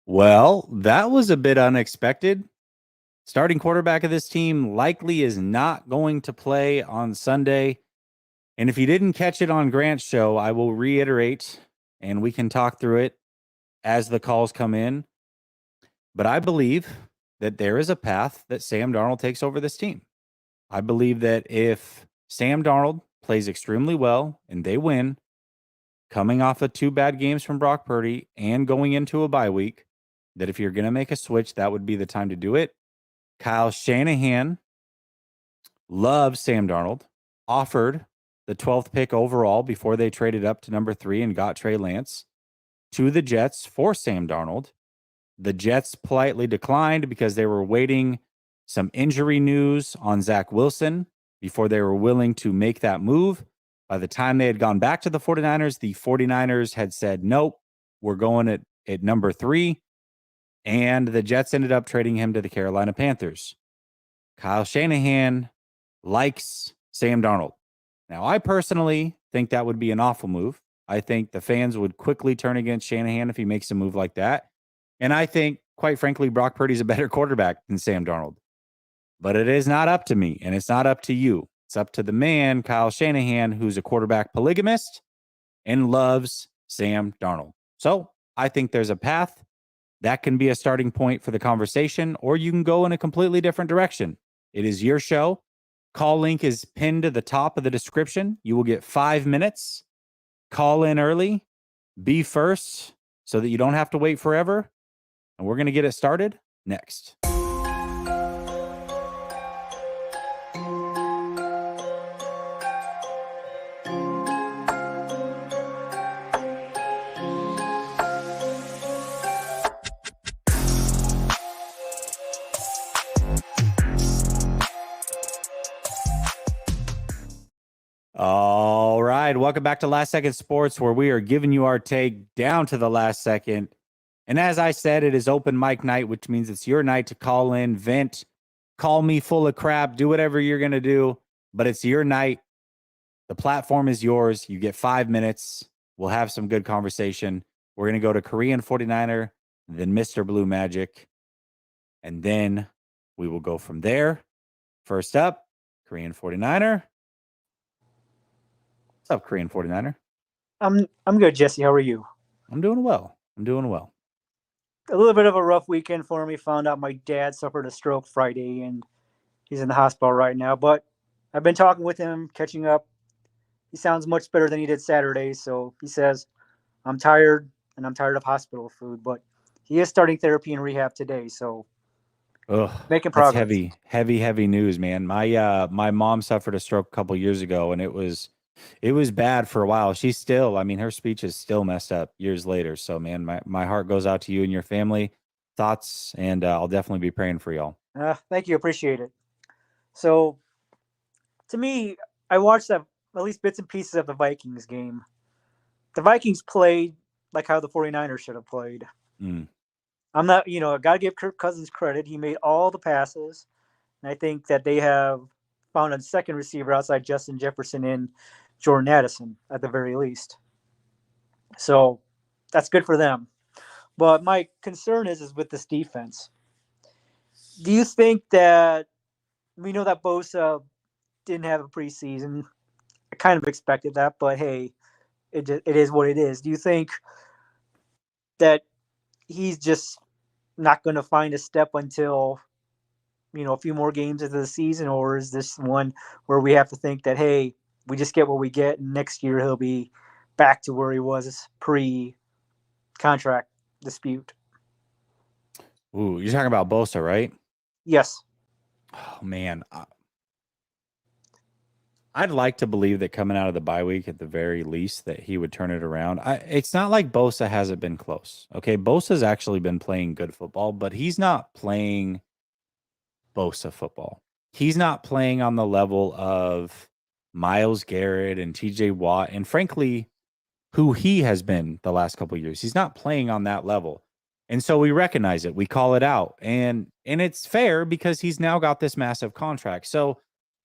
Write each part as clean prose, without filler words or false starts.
Well, that was a bit unexpected. Starting quarterback of this team likely is not going to play on Sunday. And if you didn't catch it on Grant's show, I will reiterate and we can talk through it as the calls come in. But I believe that there is a path that Sam Darnold takes over this team. I believe that if Sam Darnold plays extremely well and they win, coming off of 2 bad games from Brock Purdy and going into a bye week, that if you're going to make a switch, that would be the time to do it. Kyle Shanahan loves Sam Darnold, offered the 12th pick overall before they traded up to number 3 and got Trey Lance to the Jets for Sam Darnold. The Jets politely declined because they were waiting some injury news on Zach Wilson before they were willing to make that move. By the time they had gone back to the 49ers had said, nope, we're going at number 3. And the Jets ended up trading him to the Carolina Panthers. Kyle Shanahan likes Sam Darnold. Now, I personally think that would be an awful move. I think the fans would quickly turn against Shanahan if he makes a move like that. And I think, quite frankly, Brock Purdy's a better quarterback than Sam Darnold. But it is not up to me, and it's not up to you. It's up to the man, Kyle Shanahan, who's a quarterback polygamist and loves Sam Darnold. So I think there's a path that can be a starting point for the conversation, or you can go in a completely different direction. It is your show. Call link is pinned to the top of the description. You will get 5 minutes. Call in early. Be first so that you don't have to wait forever. And we're going to get it started next. All right. Welcome back to Last Second Sports, where we are giving you our take down to the last second. And as I said, it is open mic night, which means it's your night to call in, vent, call me full of crap, do whatever you're going to do. But it's your night. The platform is yours. You get 5 minutes. We'll have some good conversation. We're going to go to Korean 49er, then Mr. Blue Magic. And then we will go from there. First up, Korean 49er. What's up, Korean 49er? I'm good, Jesse. How are you? I'm doing well. A little bit of a rough weekend for me. Found out my dad suffered a stroke Friday, and he's in the hospital right now. But I've been talking with him, catching up. He sounds much better than he did Saturday. So he says, I'm tired, and I'm tired of hospital food. But he is starting therapy and rehab today. So making that's progress. heavy news, man. My mom suffered a stroke a couple years ago, and it was bad for a while. She's still, I mean, her speech is still messed up years later. So, man, my heart goes out to you and your family. Thoughts, and I'll definitely be praying for y'all. Thank you. Appreciate it. So, to me, I watched at least bits and pieces of the Vikings game. The Vikings played like how the 49ers should have played. I'm not, I got to give Kirk Cousins credit. He made all the passes. And I think that they have found a second receiver outside Justin Jefferson and Jordan Addison at the very least. So that's good for them. But my concern is with this defense. Do you think that we know that Bosa didn't have a preseason? I kind of expected that, but hey, it is what it is. Do you think that he's just not going to find a step until a few more games into the season, or is this one where we have to think that, hey, we just get what we get, and next year he'll be back to where he was pre-contract dispute? Ooh, you're talking about Bosa, right? Yes. Oh, man. I'd like to believe that coming out of the bye week at the very least that he would turn it around. It's not like Bosa hasn't been close. Okay, Bosa's actually been playing good football, but he's not playing Bosa football. He's not playing on the level of Myles Garrett and TJ Watt, and frankly, who he has been the last couple of years. He's not playing on that level. And so we recognize it. We call it out. And it's fair because he's now got this massive contract. So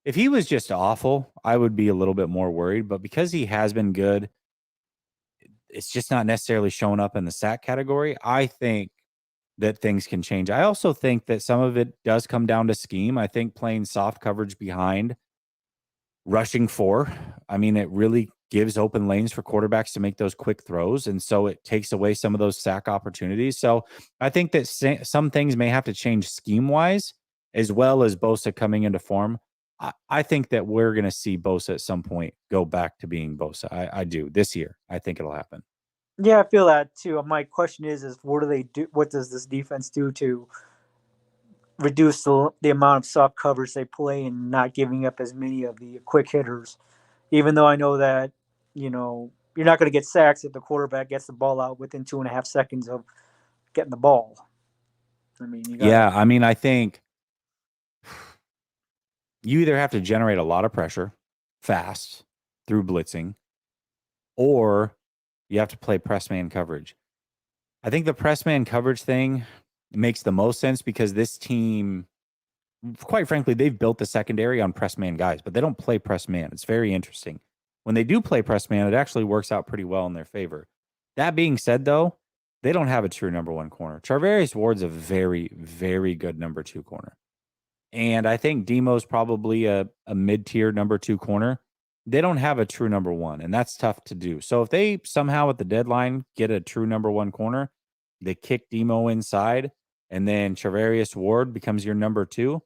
if he was just awful, I would be a little bit more worried. But because he has been good, it's just not necessarily showing up in the sack category. I think that things can change. I also think that some of it does come down to scheme. I think playing soft coverage behind rushing 4, I mean, it really gives open lanes for quarterbacks to make those quick throws. And so it takes away some of those sack opportunities. So I think that some things may have to change scheme wise, as well as Bosa coming into form. I think that we're going to see Bosa at some point go back to being Bosa. I do this year. I think it'll happen. Yeah, I feel that too. My question is what do they do? What does this defense do to reduce the amount of soft covers they play and not giving up as many of the quick hitters? Even though I know that you're not going to get sacks if the quarterback gets the ball out within 2.5 seconds of getting the ball. I mean, you got Yeah, I mean, I think you either have to generate a lot of pressure fast through blitzing, or you have to play press man coverage. I think the press man coverage thing makes the most sense because this team, quite frankly, they've built the secondary on press man guys, but they don't play press man. It's very interesting. When they do play press man, it actually works out pretty well in their favor. That being said, though, they don't have a true number 1 corner. Charvarius Ward's a very, very good number 2 corner. And I think Demo's probably a mid-tier number 2 corner. They don't have a true number 1, and that's tough to do. So if they somehow at the deadline get a true number 1 corner, they kick Demo inside, and then Charvarius Ward becomes your number 2.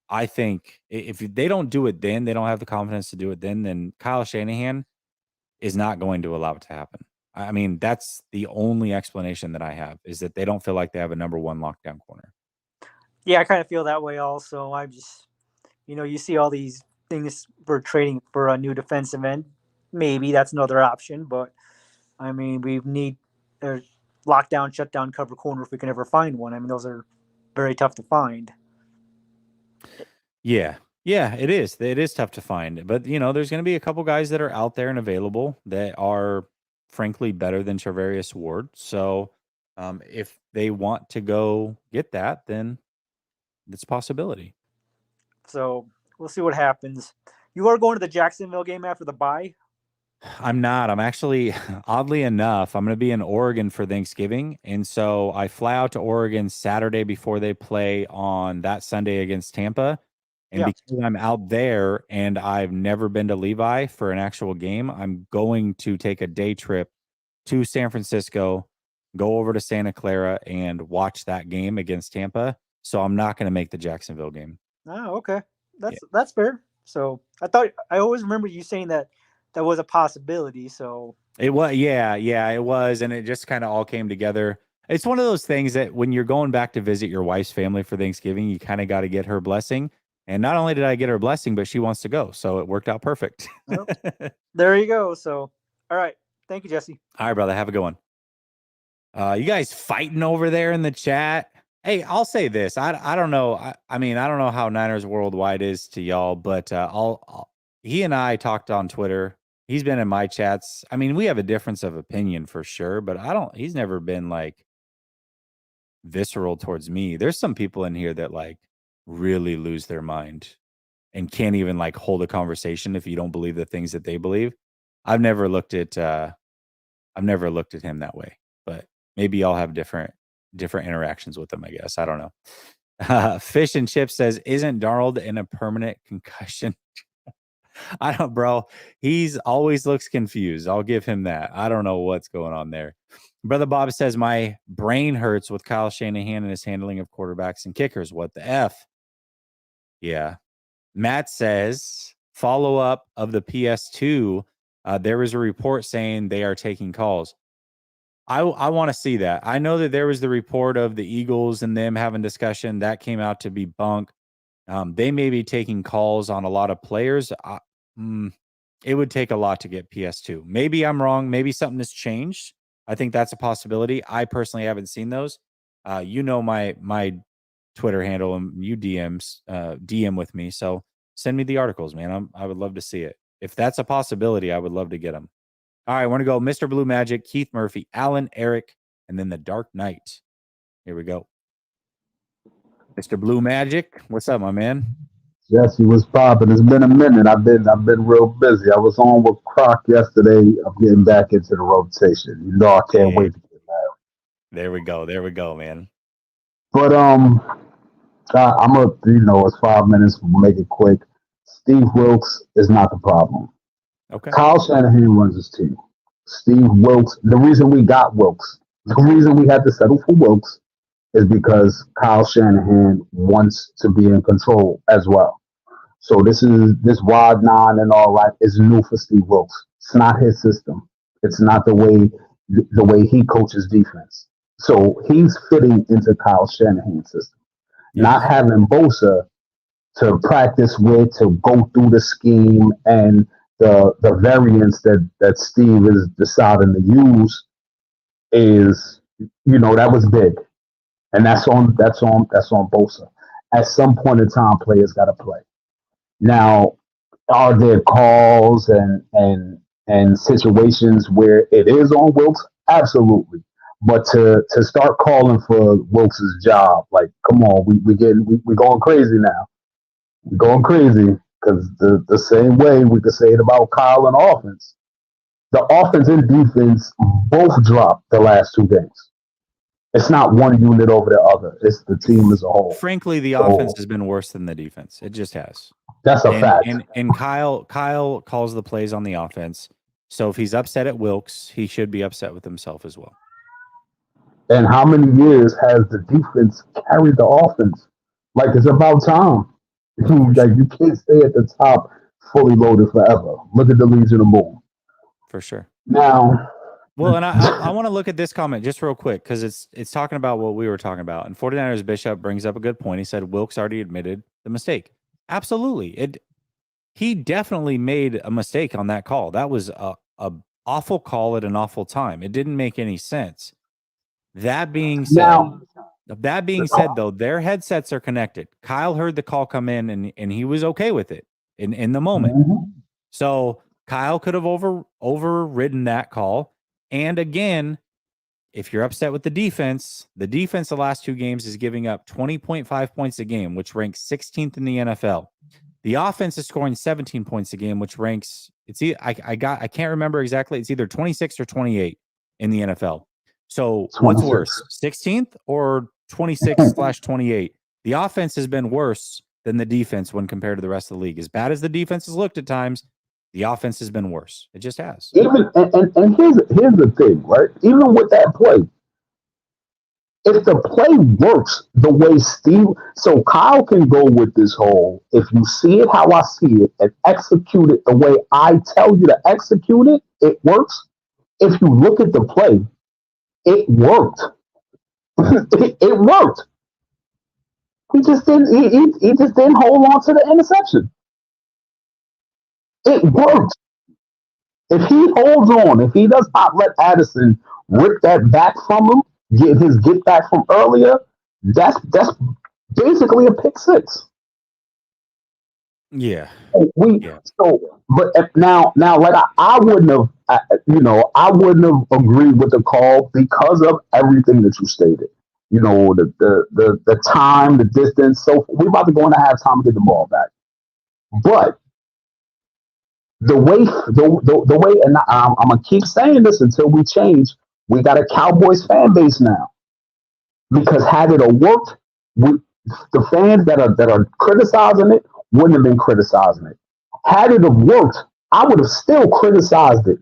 I think if they don't do it then, they don't have the confidence to do it then Kyle Shanahan is not going to allow it to happen. I mean, that's the only explanation that I have, is that they don't feel like they have a number 1 lockdown corner. Yeah, I kind of feel that way also. I'm just, you see all these things for trading for a new defensive end. Maybe that's another option, but I mean, we need a lockdown, shutdown, cover corner if we can ever find one. I mean, those are very tough to find. Yeah, it is. It is tough to find, but there's going to be a couple guys that are out there and available that are, frankly, better than Charvarius Ward. So, if they want to go get that, then it's a possibility. So we'll see what happens. You are going to the Jacksonville game after the bye? I'm not. I'm actually, oddly enough, I'm going to be in Oregon for Thanksgiving. And so I fly out to Oregon Saturday before they play on that Sunday against Tampa. And because I'm out there and I've never been to Levi for an actual game, I'm going to take a day trip to San Francisco, go over to Santa Clara, and watch that game against Tampa. So I'm not going to make the Jacksonville game. Oh, okay. That's fair. So I always remember you saying that was a possibility. So it was, yeah, it was. And it just kind of all came together. It's one of those things that when you're going back to visit your wife's family for Thanksgiving, you kind of got to get her blessing. And not only did I get her blessing, but she wants to go. So it worked out perfect. Well, there you go. So, all right. Thank you, Jesse. All right, brother. Have a good one. You guys fighting over there in the chat? Hey, I'll say this. I don't know. I mean, I don't know how Niners Worldwide is to y'all, but he and I talked on Twitter. He's been in my chats. I mean, we have a difference of opinion for sure, but he's never been like visceral towards me. There's some people in here that like really lose their mind and can't even like hold a conversation if you don't believe the things that they believe. I've never looked at him that way, but maybe y'all have different interactions with him, I guess. I don't know. Fish and Chips says, isn't Darnold in a permanent concussion? I don't, bro. He's always looks confused. I'll give him that. I don't know what's going on there. Brother Bob says, my brain hurts with Kyle Shanahan and his handling of quarterbacks and kickers. What the F? Yeah. Matt says, follow up of the PS2. There was a report saying they are taking calls. I want to see that. I know that there was the report of the Eagles and them having discussion that came out to be bunk. They may be taking calls on a lot of players. It would take a lot to get PS2. Maybe I'm wrong. Maybe something has changed. I think that's a possibility. I personally haven't seen those. My Twitter handle, and you DM with me. So send me the articles, man. I would love to see it. If that's a possibility, I would love to get them. All right, I want to go Mr. Blue Magic, Keith Murphy, Alan, Eric, and then the Dark Knight. Here we go. Mr. Blue Magic, what's up, my man? Jesse, what's popping? It's been a minute. I've been real busy. I was on with Croc yesterday. I'm getting back into the rotation. I can't wait to get married. There we go, man. But I'm a it's 5 minutes. We'll make it quick. Steve Wilkes is not the problem. Okay. Kyle Shanahan runs his team. Steve Wilkes. The reason we got Wilkes, the reason we had to settle for Wilkes, is because Kyle Shanahan wants to be in control as well. So this wide nine and all that is new for Steve Wilkes. It's not his system. It's not the way he coaches defense. So he's fitting into Kyle Shanahan's system. Yes. Not having Bosa to practice with, to go through the scheme and the variance that Steve is deciding to use is, that was big. And that's on Bosa. At some point in time, players got to play. Now, are there calls and situations where it is on Wilkes? Absolutely. But to start calling for Wilkes' job, like, come on, we going crazy now. We're going crazy because the same way we could say it about Kyle and offense. The offense and defense both dropped the last 2 games. It's not one unit over the other. It's the team as a whole. Frankly, the offense has been worse than the defense. It just has. That's a fact. And Kyle calls the plays on the offense. So if he's upset at Wilkes, he should be upset with himself as well. And how many years has the defense carried the offense? Like, it's about time. Like, you can't stay at the top fully loaded forever. Look at the Legion of Boom. For sure. Now, well, and I want to look at this comment just real quick because it's talking about what we were talking about. And 49ers Bishop brings up a good point. He said Wilkes already admitted the mistake. Absolutely. He definitely made a mistake on that call. That was a awful call at an awful time. It didn't make any sense. That being said, though, their headsets are connected. Kyle heard the call come in and he was okay with it in the moment. Mm-hmm. So Kyle could have overridden that call. And again, if you're upset with the defense the last 2 games is giving up 20.5 points a game, which ranks 16th in the NFL. The offense is scoring 17 points a game, which ranks I can't remember exactly. It's either 26 or 28 in the NFL. So 26. What's worse, 16th or 26/28? The offense has been worse than the defense when compared to the rest of the league. As bad as the defense has looked at times, the offense has been worse. It just has. Even and here's the thing, right? Even with that play, if the play works the way so Kyle can go with this whole, if you see it how I see it and execute it the way I tell you to execute it, it works. If you look at the play, it worked. it worked. He just didn't. He just didn't hold on to the interception. It worked. If he holds on, if he does not let Addison rip that back from him, get back from earlier, that's basically a pick six. Yeah. But now, like I wouldn't have, I wouldn't have agreed with the call because of everything that you stated. The time, the distance. So we're about to go into halftime and get the ball back. But the way, and I'm gonna keep saying this until we change. We got a Cowboys fan base now, because had it worked, the fans that are criticizing it wouldn't have been criticizing it. Had it have worked, I would have still criticized it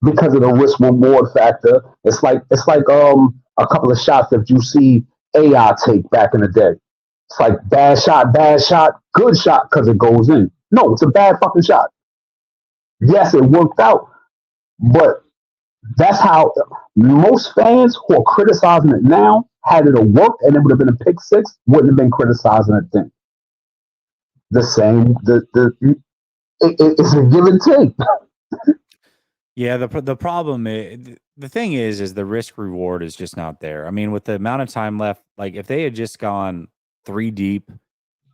because of the risk reward factor. It's like a couple of shots that you see AI take back in the day. It's like bad shot, good shot because it goes in. No, it's a bad fucking shot. Yes, it worked out, but that's how most fans who are criticizing it now, had it worked and it would have been a pick six, wouldn't have been criticizing it then. The same, it's a give and take. Yeah, the problem is, the thing is the risk reward is just not there. I mean, with the amount of time left, like if they had just gone 3 deep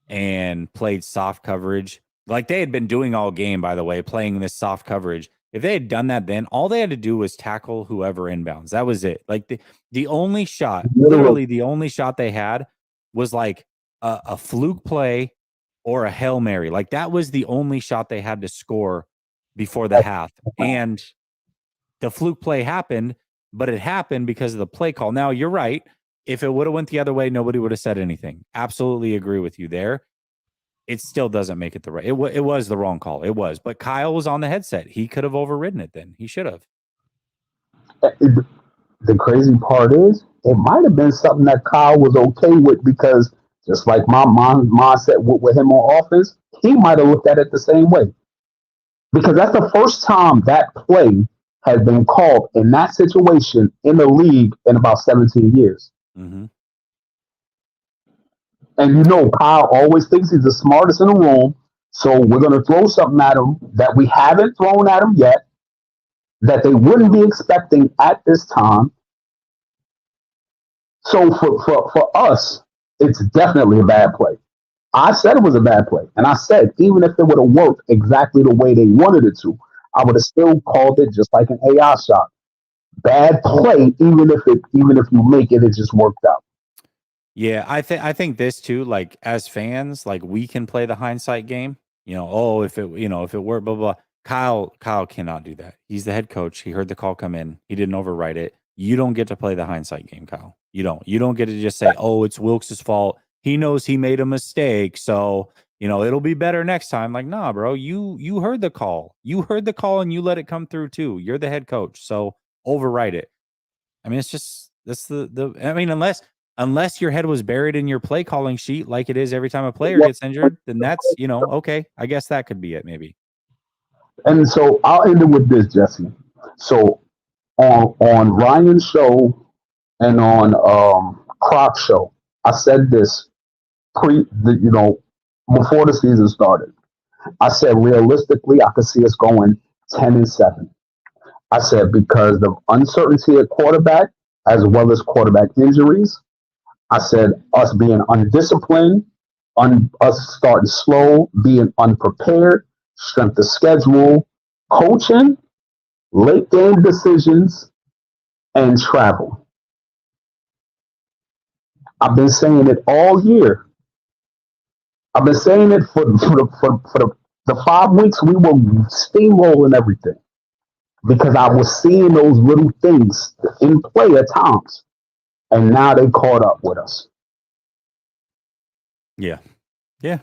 and played soft coverage, like they had been doing all game, by the way, playing this soft coverage. If they had done that then, all they had to do was tackle whoever inbounds. That was it. Like the only shot, literally the only shot they had was like a fluke play or a Hail Mary. Like that was the only shot they had to score before the half. And the fluke play happened, but it happened because of the play call. Now, you're right. If it would have went the other way, nobody would have said anything. Absolutely agree with you there. It still doesn't make it the right. It was the wrong call. It was, but Kyle was on the headset. He could have overridden it. Then he should have. The crazy part is, it might have been something that Kyle was okay with because just like my mindset with him on offense, he might have looked at it the same way. Because that's the first time that play has been called in that situation in the league in about 17 years. Mm-hmm. And Kyle always thinks he's the smartest in the room. So we're going to throw something at him that we haven't thrown at him yet, that they wouldn't be expecting at this time. So for us, it's definitely a bad play. I said it was a bad play. And I said, even if it would have worked exactly the way they wanted it to, I would have still called it just like an AI shot. Bad play, even if you make it, it just worked out. Yeah, I think this too, like as fans, like we can play the hindsight game. If it worked, blah, blah, blah. Kyle cannot do that. He's the head coach. He heard the call come in. He didn't overwrite it. You don't get to play the hindsight game, Kyle. You don't get to just say, oh, it's Wilkes' fault. He knows he made a mistake. So, it'll be better next time. Like, nah, bro, you heard the call. You heard the call and you let it come through too. You're the head coach. So overwrite it. I mean, it's just, that's unless your head was buried in your play calling sheet, like it is every time a player gets injured, then that's, okay. I guess that could be it maybe. And so I'll end it with this, Jesse. So on Ryan's show and on Croc's show, I said this before the season started. I said realistically, I could see us going 10-7. I said because of uncertainty at quarterback as well as quarterback injuries. I said us being undisciplined, us starting slow, being unprepared, strength of schedule, coaching, late game decisions, and travel. I've been saying it all year. I've been saying it for the 5 weeks we were steamrolling everything because I was seeing those little things in play at times, and now they caught up with us. Yeah. Yep.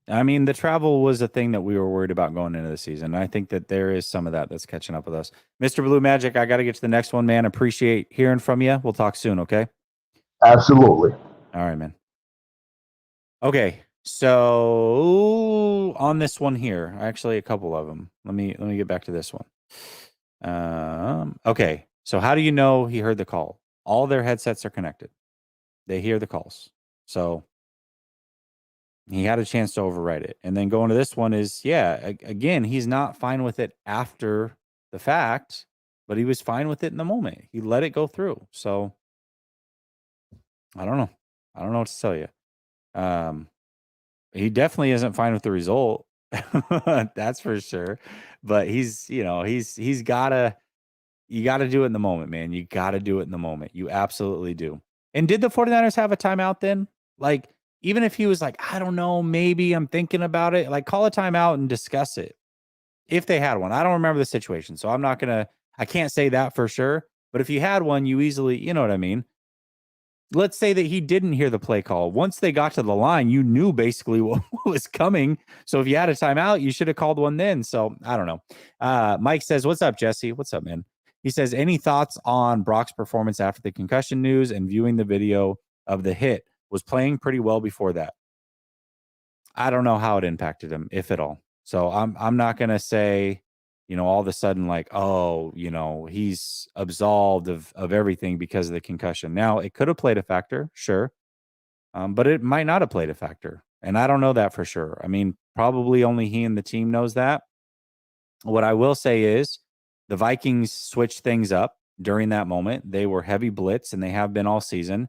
I mean, the travel was a thing that we were worried about going into the season. I think that there is some of that's catching up with us. Mr. Blue Magic, I got to get to the next one, man. Appreciate hearing from you. We'll talk soon, okay? Absolutely. All right, man. Okay, so on this one here, actually a couple of them. Let me get back to this one. Okay, so how do you know he heard the call? All their headsets are connected. They hear the calls. So he had a chance to overwrite it. And then going to this one is, again, he's not fine with it after the fact, but he was fine with it in the moment. He let it go through. So I don't know. I don't know what to tell you. He definitely isn't fine with the result. That's for sure. But he's gotta, you gotta do it in the moment, man. You gotta do it in the moment. You absolutely do. And did the 49ers have a timeout then? Like, even if he was like, I don't know, maybe I'm thinking about it, like call a timeout and discuss it. If they had one. I don't remember the situation. So I can't say that for sure. But if you had one, you easily, you know what I mean? Let's say that he didn't hear the play call. Once they got to the line, you knew basically what was coming. So if you had a timeout, you should have called one then. So I don't know. Mike says, what's up, Jesse? What's up, man? He says, any thoughts on Brock's performance after the concussion news and viewing the video of the hit? Was playing pretty well before that. I don't know how it impacted him, if at all. So I'm not going to say, all of a sudden like, oh, he's absolved of everything because of the concussion. Now, it could have played a factor, sure. But it might not have played a factor. And I don't know that for sure. I mean, probably only he and the team knows that. What I will say is the Vikings switched things up during that moment. They were heavy blitz, and they have been all season.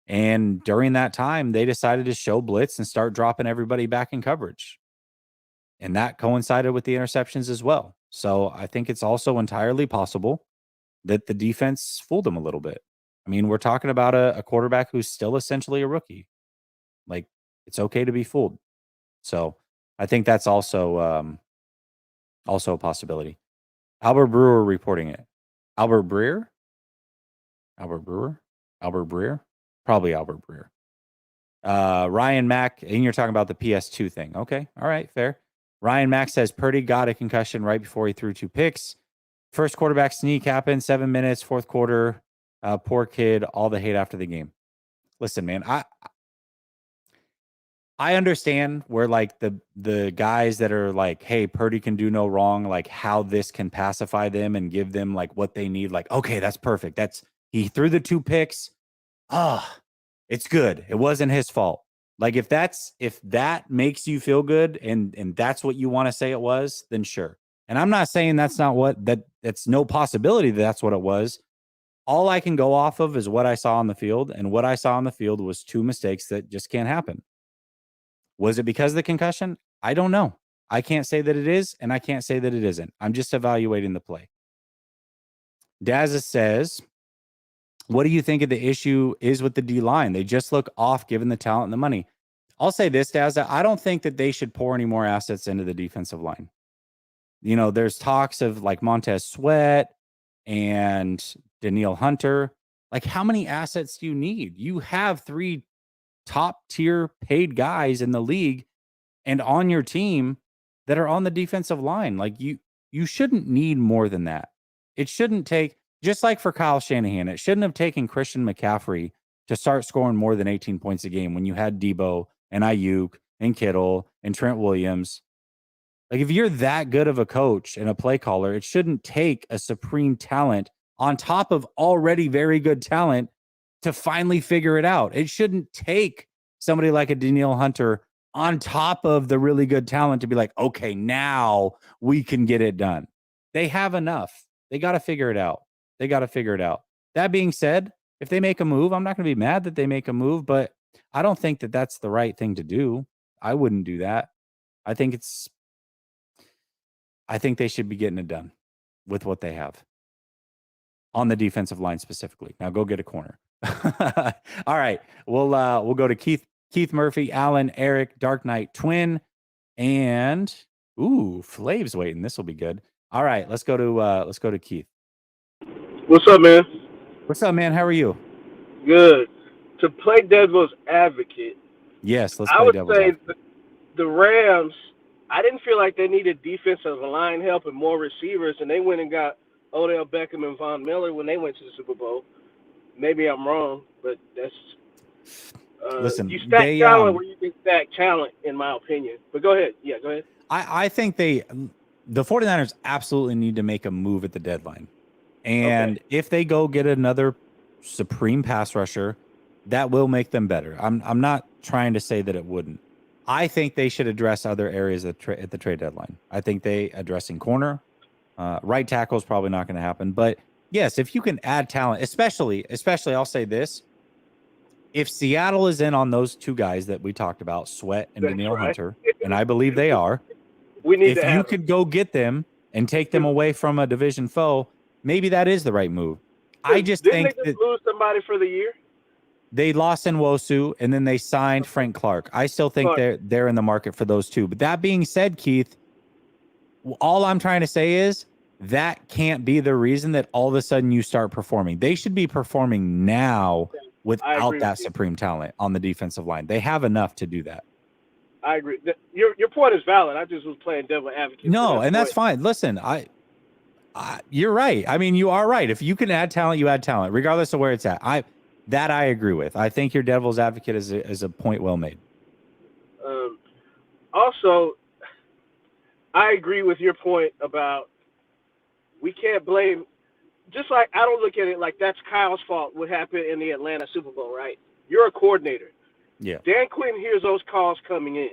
And during that time, they decided to show blitz and start dropping everybody back in coverage. And that coincided with the interceptions as well. So I think it's also entirely possible that the defense fooled them a little bit. I mean, we're talking about a quarterback who's still essentially a rookie. Like, it's okay to be fooled. So I think that's also a possibility. Albert Brewer reporting it. Albert Breer? Albert Breer, probably Albert Breer. Ryan Mack, and you're talking about the PS2 thing. Okay, all right, fair. Ryan Mack says Purdy got a concussion right before he threw 2 picks. First quarterback sneak happened, 7 minutes, fourth quarter. Poor kid, all the hate after the game. Listen, man, I understand where like the guys that are like, hey, Purdy can do no wrong, like how this can pacify them and give them like what they need. Like, okay, that's perfect. He threw the 2 picks. It's good. It wasn't his fault. Like if that makes you feel good and that's what you want to say it was, then sure. And I'm not saying that's no possibility that's what it was. All I can go off of is what I saw on the field, and what I saw on the field was 2 mistakes that just can't happen. Was it because of the concussion? I don't know. I can't say that it is, and I can't say that it isn't. I'm just evaluating the play. Dazza says, what do you think of the issue is with the D-line? They just look off given the talent and the money. I'll say this, Dazza. I don't think that they should pour any more assets into the defensive line. You know, there's talks of like Montez Sweat and Danielle Hunter. Like, how many assets do you need? You have 3 top tier paid guys in the league and on your team that are on the defensive line. Like you shouldn't need more than that. It shouldn't take, just like for Kyle Shanahan, it shouldn't have taken Christian McCaffrey to start scoring more than 18 points a game when you had Debo and Ayuk and Kittle and Trent Williams. Like if you're that good of a coach and a play caller, it shouldn't take a supreme talent on top of already very good talent to finally figure it out. It shouldn't take somebody like a Danielle Hunter on top of the really good talent to be like, okay, now we can get it done. They have enough. They got to figure it out. That being said, if they make a move, I'm not going to be mad that they make a move, but I don't think that that's the right thing to do. I wouldn't do that. I think they should be getting it done with what they have on the defensive line specifically. Now go get a corner. All right. We'll go to Keith Murphy, Alan, Eric, Dark Knight Twin, and Flav's waiting. This will be good. All right, let's go to Keith. What's up, man? What's up, man? How are you? Good. To play devil's advocate, yes, let's I play would devil's say advocate. the Rams, I didn't feel like they needed defensive line help and more receivers, and they went and got Odell Beckham and Von Miller when they went to the Super Bowl. Maybe I'm wrong, but that's listen. You stack talent where you can stack talent, in my opinion. But go ahead. Yeah, go ahead. I think the 49ers absolutely need to make a move at the deadline. And if they go get another supreme pass rusher, that will make them better. I'm not trying to say that it wouldn't. I think they should address other areas at the trade deadline. I think addressing corner, right tackle is probably not going to happen. But yes, if you can add talent, especially I'll say this. If Seattle is in on those 2 guys that we talked about, Sweat and Danielle Hunter, and I believe they are, if you could go get them and take them away from a division foe, maybe that is the right move. I just think they lose somebody for the year? They lost Nwosu, and then they signed Frank Clark. I still think they're in the market for those 2. But that being said, Keith, all I'm trying to say is that can't be the reason that all of a sudden you start performing. They should be performing now without that supreme talent on the defensive line. They have enough to do that. I agree. Your point is valid. I just was playing devil advocate. No, and that's fine. Listen, you're right. I mean, you are right. If you can add talent, you add talent, regardless of where it's at. I agree with. I think your devil's advocate is a point well made. Also, I agree with your point about we can't blame. Just like I don't look at it like that's Kyle's fault what happened in the Atlanta Super Bowl, right? You're a coordinator. Yeah. Dan Quinn hears those calls coming in.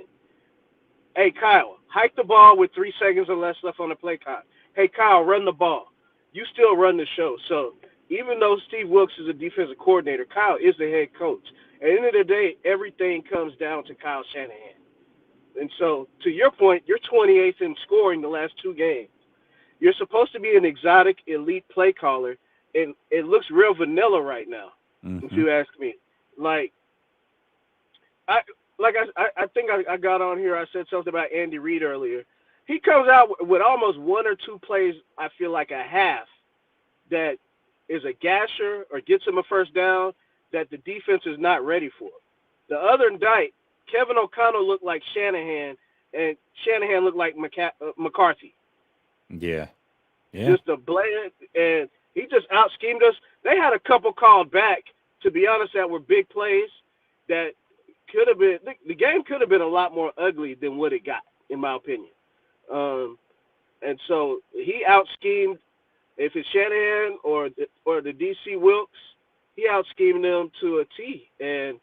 Hey, Kyle, hike the ball with 3 seconds or less left on the play clock. Hey, Kyle, run the ball. You still run the show. So even though Steve Wilkes is a defensive coordinator, Kyle is the head coach. At the end of the day, everything comes down to Kyle Shanahan. And so to your point, you're 28th in scoring the last 2 games. You're supposed to be an exotic elite play caller, and it looks real vanilla right now, if you ask me. I think I got on here, I said something about Andy Reid earlier. He comes out with almost 1 or 2 plays, I feel like a half, that is a gasher or gets him a first down that the defense is not ready for. The other night, Kevin O'Connell looked like Shanahan, and Shanahan looked like McCarthy. Yeah. Just a bland, and he just out-schemed us. They had a couple called back, to be honest, that were big plays that could have been – the game could have been a lot more ugly than what it got, in my opinion. And so he out-schemed, if it's Shanahan or the DC Wilkes, he out-schemed them to a T. And,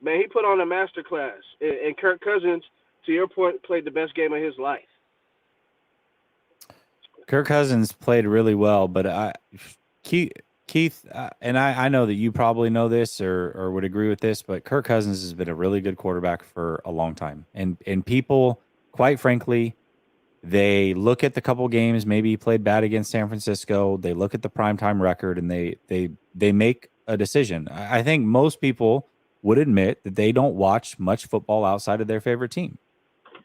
man, he put on a masterclass. And Kirk Cousins, to your point, played the best game of his life. Kirk Cousins played really well, but Keith, and I know that you probably know this or would agree with this, but Kirk Cousins has been a really good quarterback for a long time. And people, quite frankly, they look at the couple games, maybe he played bad against San Francisco. They look at the primetime record and they make a decision. I think most people would admit that they don't watch much football outside of their favorite team.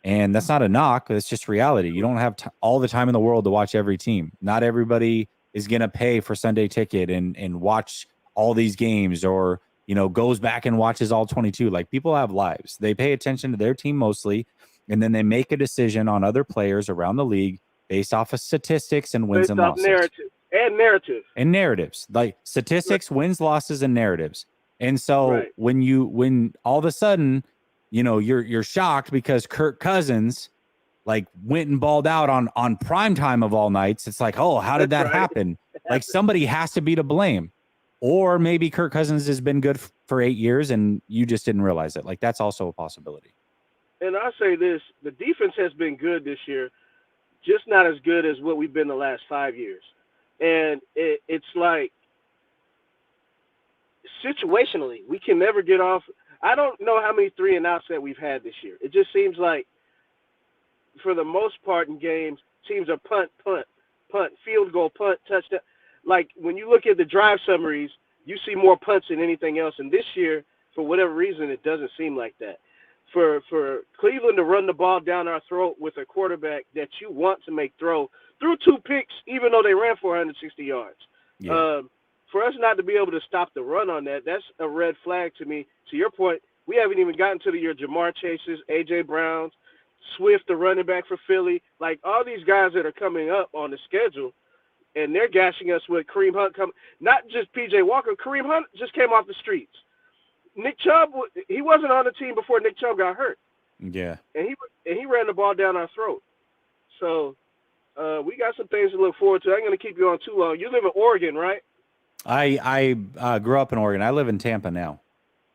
And that's not a knock. It's just reality. You don't have all the time in the world to watch every team. Not everybody is going to pay for Sunday ticket and watch all these games or, goes back and watches all 22. Like, people have lives. They pay attention to their team mostly, and then they make a decision on other players around the league based off of statistics and wins and losses. And narratives. Like statistics, wins, losses, and narratives. And so when all of a sudden, you're shocked because Kirk Cousins went and balled out on primetime of all nights. It's like, oh, how did that happen? Like, somebody has to be to blame. Or maybe Kirk Cousins has been good for 8 years and you just didn't realize it. Like, that's also a possibility. And I say this, the defense has been good this year, just not as good as what we've been the last 5 years. And it's like, situationally, we can never get off. I don't know how many 3-and-outs that we've had this year. It just seems like, for the most part in games, teams are punt, field goal, punt, touchdown. Like, when you look at the drive summaries, you see more punts than anything else. And this year, for whatever reason, it doesn't seem like that. For Cleveland to run the ball down our throat with a quarterback that you want to make throw through 2 picks, even though they ran 460 yards. Yeah. For us not to be able to stop the run on that, that's a red flag to me. To your point, we haven't even gotten to your Jamar Chases, A.J. Browns, Swift, the running back for Philly. Like, all these guys that are coming up on the schedule, and they're gashing us with Kareem Hunt coming. Not just P.J. Walker. Kareem Hunt just came off the streets. Nick Chubb, he wasn't on the team before Nick Chubb got hurt. Yeah. And he ran the ball down our throat. So we got some things to look forward to. I ain't going to keep you on too long. You live in Oregon, right? I grew up in Oregon. I live in Tampa now.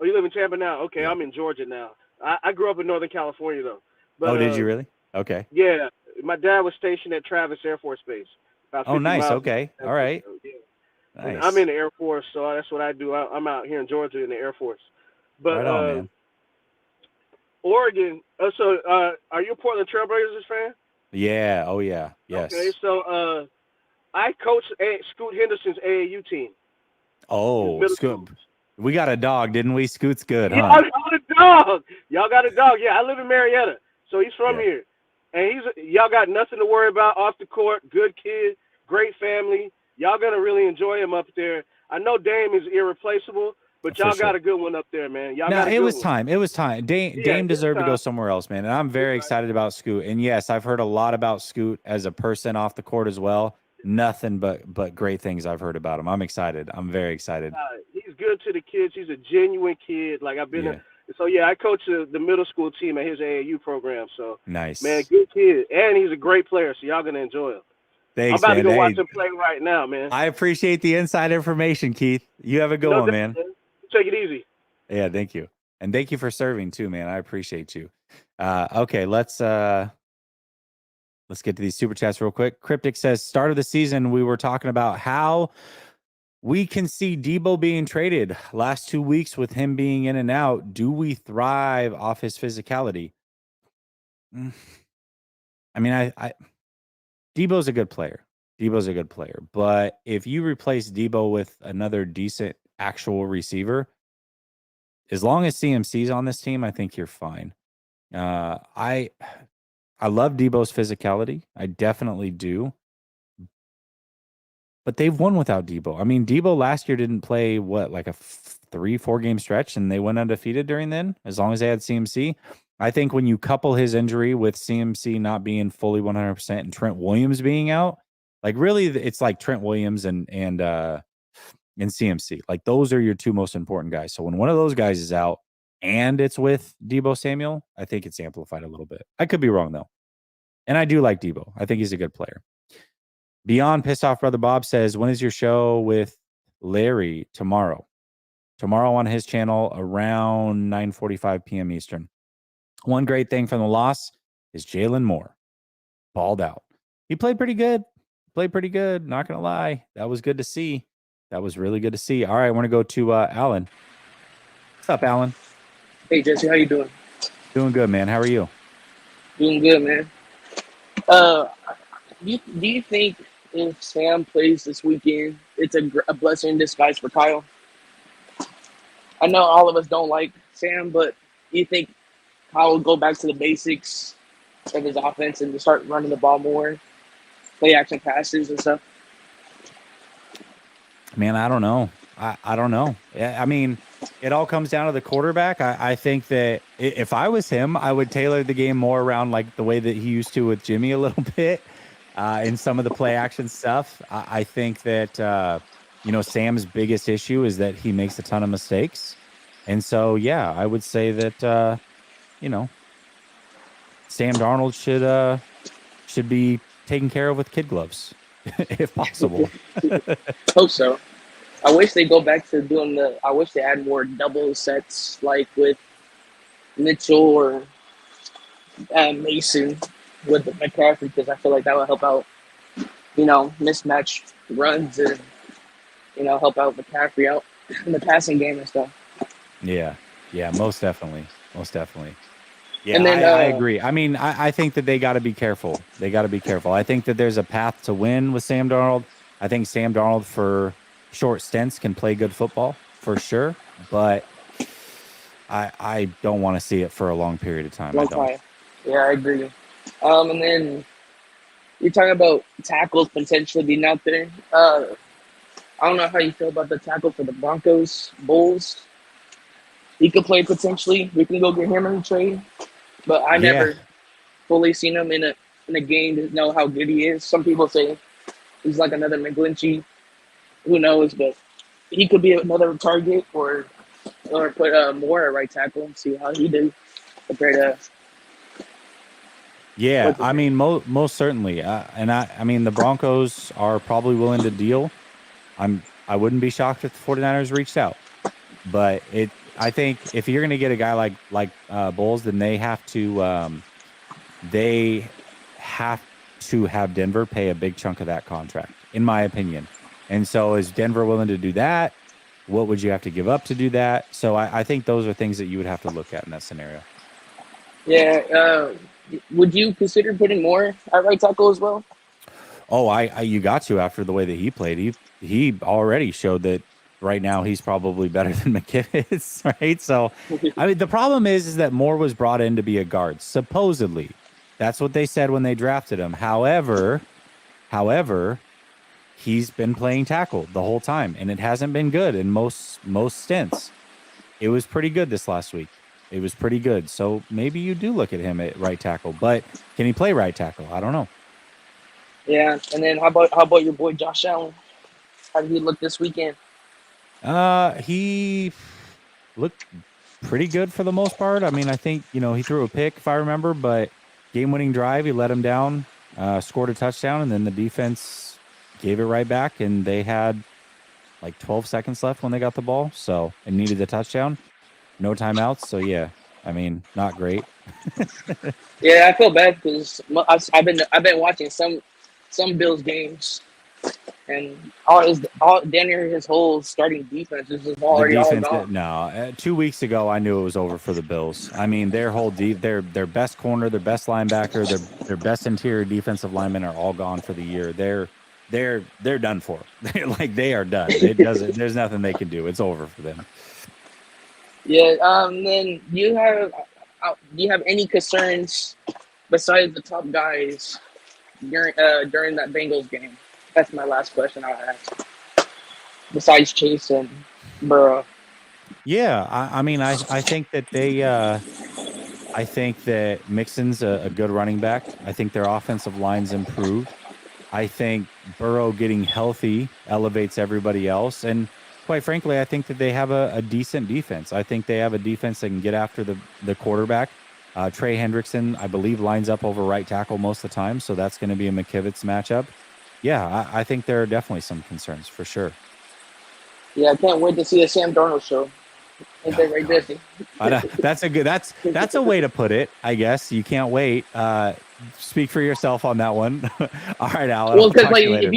Oh, you live in Tampa now? Okay, Yeah. I'm in Georgia now. I grew up in Northern California, though. But, did you really? Okay. Yeah. My dad was stationed at Travis Air Force Base. About 50 nice. miles Okay. All right. Yeah. Nice. I'm in the Air Force, so that's what I do. I'm out here in Georgia in the Air Force. But right on, man. Oregon. So are you a Portland Trailblazers fan? Yeah. Oh, yeah. Yes. Okay. So I coach Scoot Henderson's AAU team. Oh, Scoot. We got a dog, didn't we? Scoot's good, huh? Y'all got a dog. Y'all got a dog. Yeah, I live in Marietta, so he's from here, and y'all got nothing to worry about off the court. Good kid, great family. Y'all gonna really enjoy him up there. I know Dame is irreplaceable, but y'all got a good one up there, man. Y'all got a good it was one. time. It was time. Dame deserved to go somewhere else, man. And I'm very excited about Scoot. And yes, I've heard a lot about Scoot as a person off the court as well. Nothing but great things I've heard about him. I'm excited. I'm very excited. He's good to the kids. He's a genuine kid. Like, I've been so I coach the middle school team at his AAU program. So nice, man, good kid, and he's a great player. So y'all gonna enjoy him. Thanks, I'm about man. to go watch him play right now, man. I appreciate the inside information, Keith. You have a good one, man. Take it easy. Yeah, thank you, and thank you for serving too, man. I appreciate you. Okay, let's get to these super chats real quick. Cryptic says, start of the season, we were talking about how we can see Debo being traded. Last 2 weeks with him being in and out, do we thrive off his physicality? I mean, Debo's a good player. But if you replace Debo with another decent actual receiver, as long as CMC's on this team, I think you're fine. I love Debo's physicality. I definitely do. but they've won without Debo. I mean, Debo last year didn't play like a 3-4 game stretch, and they went undefeated during then, as long as they had CMC. I think when you couple his injury with CMC not being fully 100% and Trent Williams being out, like really it's like Trent Williams and CMC. Like those are your two most important guys. So when one of those guys is out and it's with Debo Samuel, I think it's amplified a little bit. I could be wrong though. And I do like Debo. I think he's a good player. Beyond Pissed Off Brother Bob says, when is your show with Larry? Tomorrow on his channel around 9:45 p.m. Eastern. One great thing from the loss is Jalen Moore balled out. He played pretty good. Not going to lie. That was good to see. That was really good to see. All right, I want to go to Alan. What's up, Alan? Hey, Jesse, how you doing? Doing good, man. How are you? Doing good, man. Do you think if Sam plays this weekend, it's a blessing in disguise for Kyle? I know all of us don't like Sam, but do you think Kyle will go back to the basics of his offense and start running the ball more, play action passes and stuff? Man, I don't know. I don't know. I mean, it all comes down to the quarterback. I think that if I was him, I would tailor the game more around like the way that he used to with Jimmy a little bit in some of the play action stuff. I think that, Sam's biggest issue is that he makes a ton of mistakes. And so, yeah, I would say that, Sam Darnold should be taken care of with kid gloves if possible. Hope so. I wish they go back to I wish they had more double sets like with Mitchell or Mason with McCaffrey, because I feel like that would help out, mismatched runs and, help out McCaffrey out in the passing game and stuff. Yeah, most definitely. Yeah, And then, I agree. I mean, I think that they got to be careful. I think that there's a path to win with Sam Darnold. I think Sam Darnold for short stints can play good football for sure, but I don't want to see it for a long period of time. Yeah, I agree. And then you're talking about tackles potentially being out there. I don't know how you feel about the tackle for the Broncos, Bulls. He could play potentially. We can go get him in the trade, but I never fully seen him in a game to know how good he is. Some people say he's like another McGlinchey. Who knows? But he could be another target or put Moore at right tackle and see how he do compared to. Yeah, I mean, most certainly. And I mean, the Broncos are probably willing to deal. I wouldn't be shocked if the 49ers reached out. But I think if you're going to get a guy like Bulls, then they have to have Denver pay a big chunk of that contract, in my opinion. And so is Denver willing to do that? What would you have to give up to do that? So I think those are things that you would have to look at in that scenario. Yeah. Would you consider putting Moore at right tackle as well? Oh, you got to after the way that he played. He already showed that right now he's probably better than McKivitz, right? So, I mean, the problem is that Moore was brought in to be a guard. Supposedly, that's what they said when they drafted him. However, he's been playing tackle the whole time, and it hasn't been good in most stints. It was pretty good this last week. It was pretty good. So maybe you do look at him at right tackle, but can he play right tackle? I don't know. Yeah, and then how about your boy Josh Allen? How did he look this weekend? He looked pretty good for the most part. I mean, I think, he threw a pick if I remember, but game-winning drive, he let him down, scored a touchdown, and then the defense gave it right back, and they had like 12 seconds left when they got the ball, so it needed a touchdown. No timeouts, so yeah, I mean, not great. Yeah, I feel bad because I've been watching some Bills games, and damn near his whole starting defense is just already all gone. No, 2 weeks ago I knew it was over for the Bills. I mean, their whole their best corner, their best linebacker, their best interior defensive linemen are all gone for the year. They're done for. Like they are done. There's nothing they can do. It's over for them. Yeah. Then do you have any concerns besides the top guys during that Bengals game? That's my last question I'll ask. Besides Chase and Burrow. Yeah, I mean, I think that I think that Mixon's a good running back. I think their offensive line's improved. I think Burrow getting healthy elevates everybody else. And quite frankly, I think that they have a decent defense. I think they have a defense that can get after the quarterback. Trey Hendrickson, I believe, lines up over right tackle most of the time. So that's going to be a McKivitz matchup. Yeah, I think there are definitely some concerns for sure. Yeah, I can't wait to see a Sam Darnold show. Ain't that right, Jesse? That's a way to put it, I guess. You can't wait. Speak for yourself on that one. All right, Alan. Well, because like if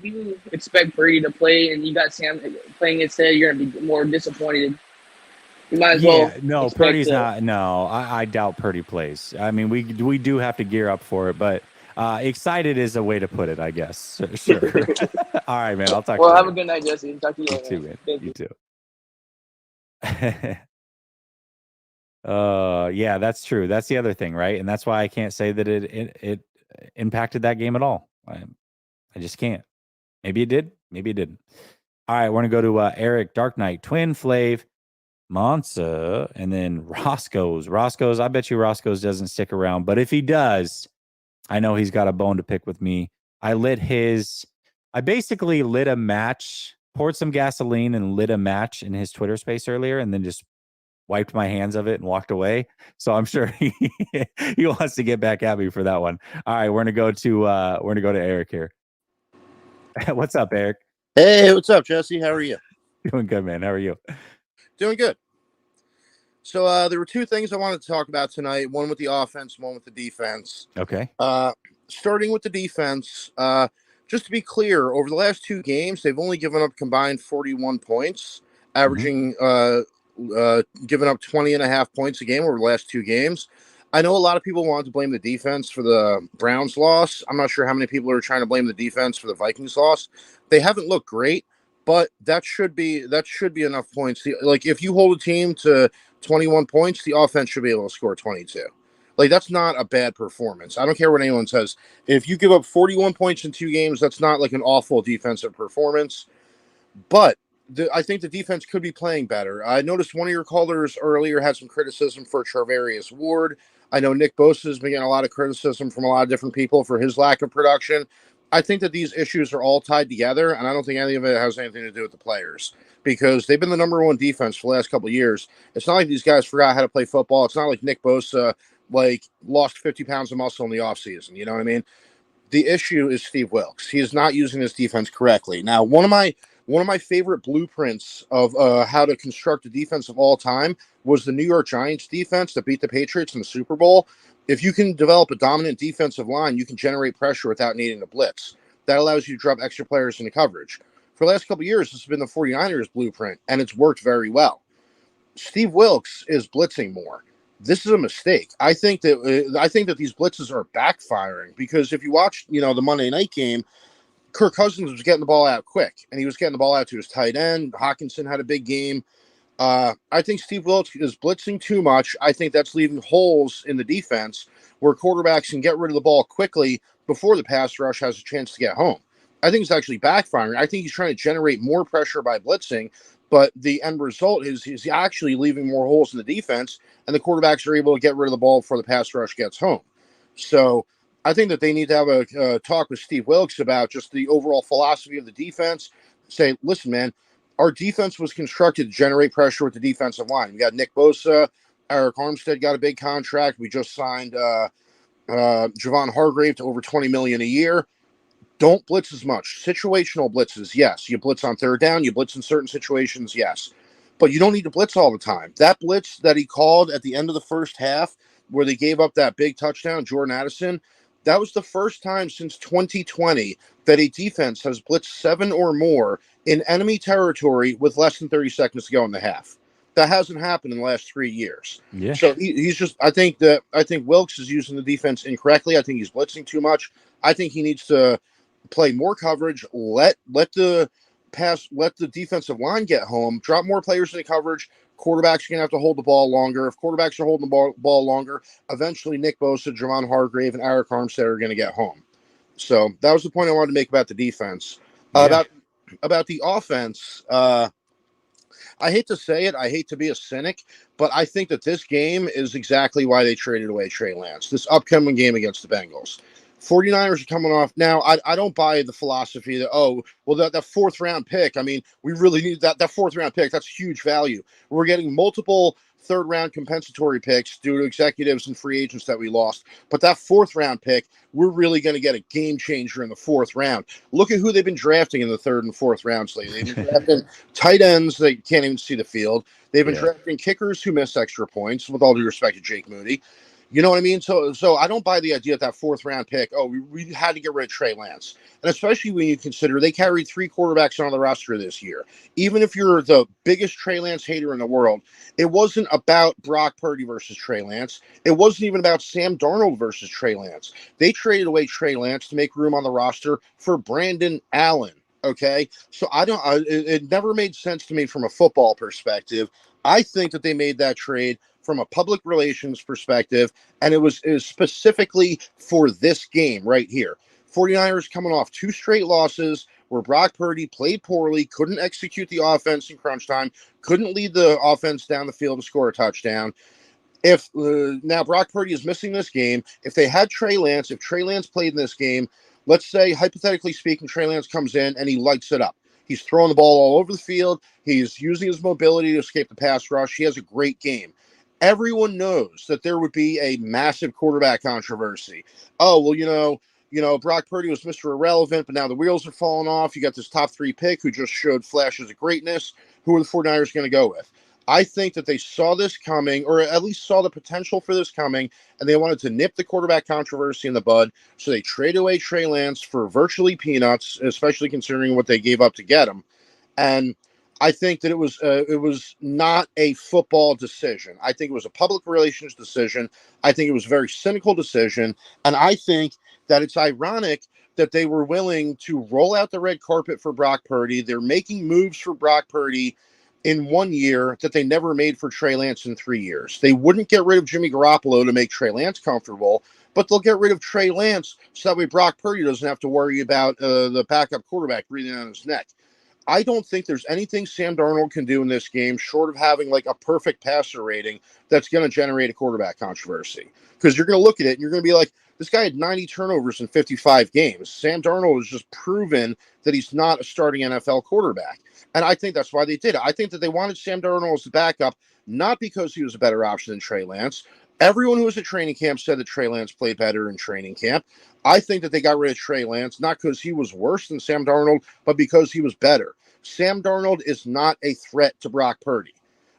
you expect Brady to play and you got Sam playing instead, you're gonna be more disappointed. You might as well. No, Purdy's not. No, I doubt Purdy plays. I mean, we do have to gear up for it, but excited is a way to put it, I guess. Sure. All right, man. I'll talk to you. Well, have a good night, Jesse. Talk to you later. You too, man. Thank You too. Yeah, that's true. That's the other thing, right? And that's why I can't say that it impacted that game at all. I just can't. Maybe it did. Maybe it didn't. All right, we're gonna go to Eric, Dark Knight, Twin Flav, Monza, and then Roscoe's. Roscoe's. I bet you Roscoe's doesn't stick around, but if he does, I know he's got a bone to pick with me. I basically lit a match, poured some gasoline and lit a match in his Twitter space earlier, and then just wiped my hands of it and walked away. So I'm sure he wants to get back at me for that one. All right, we're gonna go to Eric here. What's up, Eric? Hey, what's up, Jesse? How are you? Doing good, man. How are you? Doing good. So there were two things I wanted to talk about tonight. One with the offense, one with the defense. Okay. Starting with the defense, just to be clear, over the last two games, they've only given up combined 41 points, averaging giving up 20.5 points a game over the last two games. I know a lot of people wanted to blame the defense for the Browns loss. I'm not sure how many people are trying to blame the defense for the Vikings loss. They haven't looked great, but that should be enough points. Like if you hold a team to 21 points, the offense should be able to score 22. Like that's not a bad performance. I don't care what anyone says. If you give up 41 points in two games, that's not like an awful defensive performance. But I think the defense could be playing better. I noticed one of your callers earlier had some criticism for Charvarius Ward. I know Nick Bosa has been getting a lot of criticism from a lot of different people for his lack of production. I think that these issues are all tied together, and I don't think any of it has anything to do with the players because they've been the number one defense for the last couple of years. It's not like these guys forgot how to play football. It's not like Nick Bosa lost 50 pounds of muscle in the offseason. You know what I mean? The issue is Steve Wilks. He is not using his defense correctly. Now, one of my favorite blueprints of how to construct a defense of all time was the New York Giants defense that beat the Patriots in the Super Bowl. If you can develop a dominant defensive line, you can generate pressure without needing to blitz. That allows you to drop extra players into coverage. For the last couple of years, this has been the 49ers blueprint, and it's worked very well. Steve Wilks is blitzing more. This is a mistake. I think that these blitzes are backfiring because if you watch, the Monday night game, Kirk Cousins was getting the ball out quick, and he was getting the ball out to his tight end. Hawkinson had a big game. I think Steve Wilks is blitzing too much. I think that's leaving holes in the defense where quarterbacks can get rid of the ball quickly before the pass rush has a chance to get home. I think it's actually backfiring. I think he's trying to generate more pressure by blitzing, but the end result is he's actually leaving more holes in the defense, and the quarterbacks are able to get rid of the ball before the pass rush gets home. So I think that they need to have a talk with Steve Wilks about just the overall philosophy of the defense. Say, listen, man, our defense was constructed to generate pressure with the defensive line. We got Nick Bosa. Eric Armstead got a big contract. We just signed Javon Hargrave to over $20 million a year. Don't blitz as much. Situational blitzes, yes. You blitz on third down. You blitz in certain situations, yes. But you don't need to blitz all the time. That blitz that he called at the end of the first half where they gave up that big touchdown, Jordan Addison, that was the first time since 2020 that a defense has blitzed 7 or more in enemy territory with less than 30 seconds to go in the half. That hasn't happened in the last 3 years. Yeah. So he's just. I think Wilks is using the defense incorrectly. I think he's blitzing too much. I think he needs to play more coverage. Let the defensive line get home. Drop more players into coverage. Quarterbacks are going to have to hold the ball longer. If quarterbacks are holding the ball longer, eventually Nick Bosa, Javon Hargrave, and Eric Armstead are going to get home. So that was the point I wanted to make about the defense. About the offense, I hate to say it, I hate to be a cynic, but I think that this game is exactly why they traded away Trey Lance, this upcoming game against the Bengals. 49ers are coming off. Now, I don't buy the philosophy that, oh, well, that fourth round pick, I mean, we really need that fourth round pick. That's huge value. We're getting multiple third round compensatory picks due to executives and free agents that we lost. But that fourth round pick, we're really going to get a game changer in the fourth round. Look at who they've been drafting in the third and fourth rounds lately. They've been drafting tight ends that can't even see the field. They've been drafting kickers who miss extra points, with all due respect to Jake Moody. You know what I mean? So I don't buy the idea that fourth round pick, oh, we had to get rid of Trey Lance. And especially when you consider they carried 3 quarterbacks on the roster this year. Even if you're the biggest Trey Lance hater in the world, it wasn't about Brock Purdy versus Trey Lance. It wasn't even about Sam Darnold versus Trey Lance. They traded away Trey Lance to make room on the roster for Brandon Allen. Okay, so it never made sense to me from a football perspective. I think that they made that trade from a public relations perspective, and it was specifically for this game right here. 49ers coming off 2 straight losses where Brock Purdy played poorly, couldn't execute the offense in crunch time, couldn't lead the offense down the field to score a touchdown. If now Brock Purdy is missing this game, if they had Trey Lance, if Trey Lance played in this game, let's say, hypothetically speaking, Trey Lance comes in and he lights it up. He's throwing the ball all over the field. He's using his mobility to escape the pass rush. He has a great game. Everyone knows that there would be a massive quarterback controversy. Oh, well, Brock Purdy was Mr. Irrelevant, but now the wheels are falling off. You got this top 3 pick who just showed flashes of greatness. Who are the 49ers going to go with? I think that they saw this coming, or at least saw the potential for this coming, and they wanted to nip the quarterback controversy in the bud. So they traded away Trey Lance for virtually peanuts, especially considering what they gave up to get him. And I think that it was not a football decision. I think it was a public relations decision. I think it was a very cynical decision. And I think that it's ironic that they were willing to roll out the red carpet for Brock Purdy. They're making moves for Brock Purdy in 1 year that they never made for Trey Lance in 3 years. They wouldn't get rid of Jimmy Garoppolo to make Trey Lance comfortable, but they'll get rid of Trey Lance so that way Brock Purdy doesn't have to worry about the backup quarterback breathing on his neck. I don't think there's anything Sam Darnold can do in this game short of having like a perfect passer rating that's going to generate a quarterback controversy. Because you're going to look at it and you're going to be like, this guy had 90 turnovers in 55 games. Sam Darnold has just proven that he's not a starting NFL quarterback. And I think that's why they did it. I think that they wanted Sam Darnold as the backup, not because he was a better option than Trey Lance. Everyone who was at training camp said that Trey Lance played better in training camp. I think that they got rid of Trey Lance, not because he was worse than Sam Darnold, but because he was better. Sam Darnold is not a threat to Brock Purdy.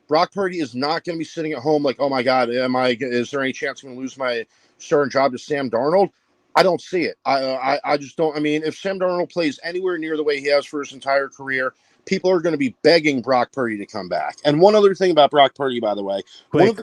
Brock Purdy is not going to be sitting at home like, oh my God, is there any chance I'm going to lose my starting job to Sam Darnold? I don't see it. I just don't. I mean, if Sam Darnold plays anywhere near the way he has for his entire career, people are going to be begging Brock Purdy to come back. And one other thing about Brock Purdy, by the way.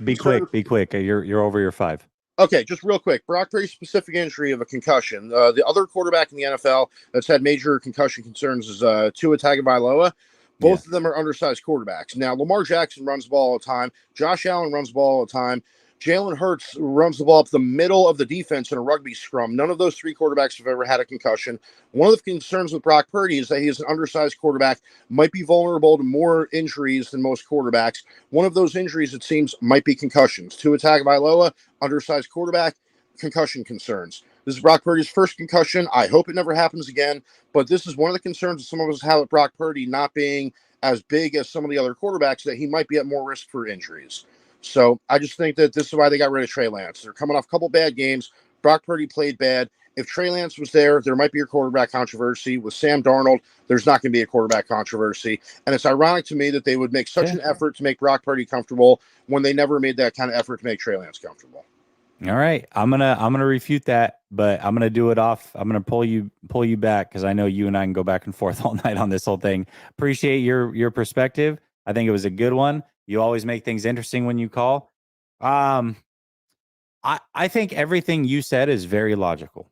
Be quick. You're over your 5. Okay, just real quick. Brock Purdy's specific injury of a concussion. The other quarterback in the NFL that's had major concussion concerns is Tua Tagovailoa. Both of them are undersized quarterbacks. Now, Lamar Jackson runs the ball all the time. Josh Allen runs the ball all the time. Jalen Hurts runs the ball up the middle of the defense in a rugby scrum. None of those 3 quarterbacks have ever had a concussion. One of the concerns with Brock Purdy is that he is an undersized quarterback, might be vulnerable to more injuries than most quarterbacks. One of those injuries, it seems, might be concussions. Tua Tagovailoa, undersized quarterback, concussion concerns. This is Brock Purdy's first concussion. I hope it never happens again, but this is one of the concerns that some of us have with Brock Purdy not being as big as some of the other quarterbacks, that he might be at more risk for injuries. So I just think that this is why they got rid of Trey Lance. They're coming off a couple bad games. Brock Purdy played bad. If Trey Lance was there might be a quarterback controversy. With Sam Darnold, there's not going to be a quarterback controversy. And it's ironic to me that they would make such an effort to make Brock Purdy comfortable when they never made that kind of effort to make Trey Lance comfortable. All right, I'm gonna refute that, but I'm gonna do it off. I'm gonna pull you back because I know you and I can go back and forth all night on this whole thing. Appreciate your perspective. I think it was a good one. You always make things interesting when you call. I think everything you said is very logical.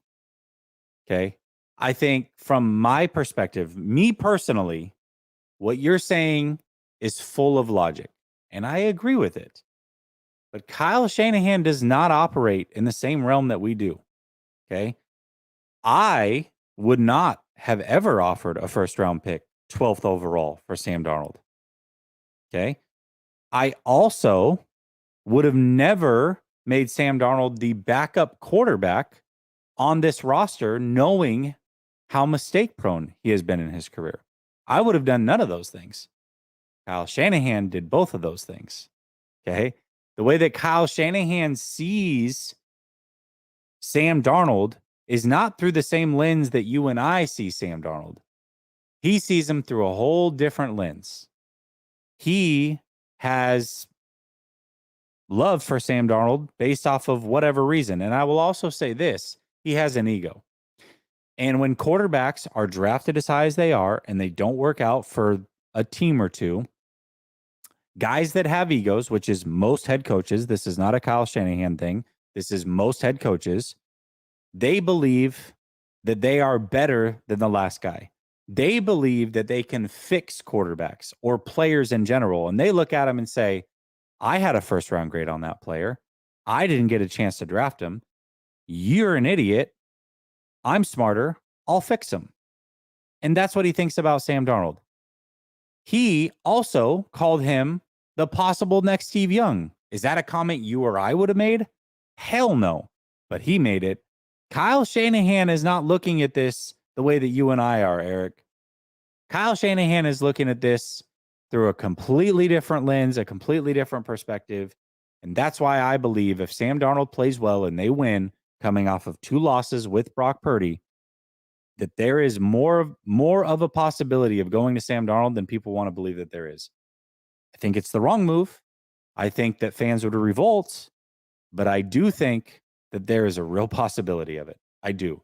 Okay, I think from my perspective, me personally, what you're saying is full of logic, and I agree with it. But Kyle Shanahan does not operate in the same realm that we do. Okay. I would not have ever offered a first-round pick, 12th overall for Sam Darnold. Okay. I also would have never made Sam Darnold the backup quarterback on this roster, knowing how mistake-prone he has been in his career. I would have done none of those things. Kyle Shanahan did both of those things. Okay. The way that Kyle Shanahan sees Sam Darnold is not through the same lens that you and I see Sam Darnold. He sees him through a whole different lens. He has love for Sam Darnold based off of whatever reason. And I will also say this, he has an ego. And when quarterbacks are drafted as high as they are and they don't work out for a team or two, guys that have egos, which is most head coaches, this is not a Kyle Shanahan thing, this is most head coaches, they believe that they are better than the last guy. They believe that they can fix quarterbacks or players in general. And they look at them and say, I had a first round grade on that player. I didn't get a chance to draft him. You're an idiot. I'm smarter. I'll fix him. And that's what he thinks about Sam Darnold. He also called him the possible next Steve Young. Is that a comment you or I would have made? Hell no. But he made it. Kyle Shanahan is not looking at this the way that you and I are, Eric. Kyle Shanahan is looking at this through a completely different lens, a completely different perspective. And that's why I believe if Sam Darnold plays well and they win, coming off of 2 losses with Brock Purdy, that there is more of a possibility of going to Sam Darnold than people want to believe that there is. I think it's the wrong move. I think that fans would revolt, but I do think that there is a real possibility of it. I do.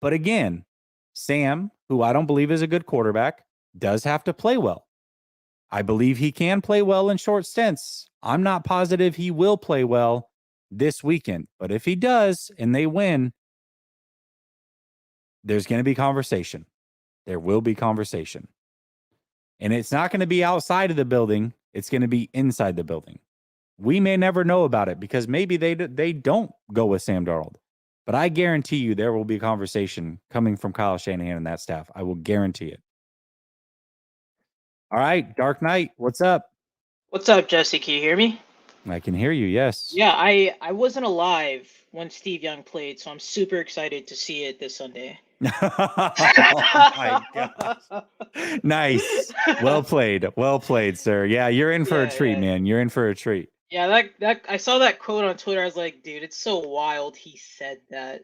But again, Sam, who I don't believe is a good quarterback, does have to play well. I believe he can play well in short stints. I'm not positive he will play well this weekend, but if he does and they win, there's going to be conversation. There will be conversation. And it's not going to be outside of the building. It's going to be inside the building. We may never know about it because maybe they don't go with Sam Darnold. But I guarantee you there will be conversation coming from Kyle Shanahan and that staff. I will guarantee it. All right, Dark Knight, what's up? What's up, Jesse? Can you hear me? I can hear you, yes. Yeah, I wasn't alive when Steve Young played, so I'm super excited to see it this Sunday. Oh my gosh. Nice. Well played, sir. Yeah, you're in for a treat, man. You're in for a treat. Yeah, that I saw that quote on Twitter. I was like, dude, it's so wild he said that.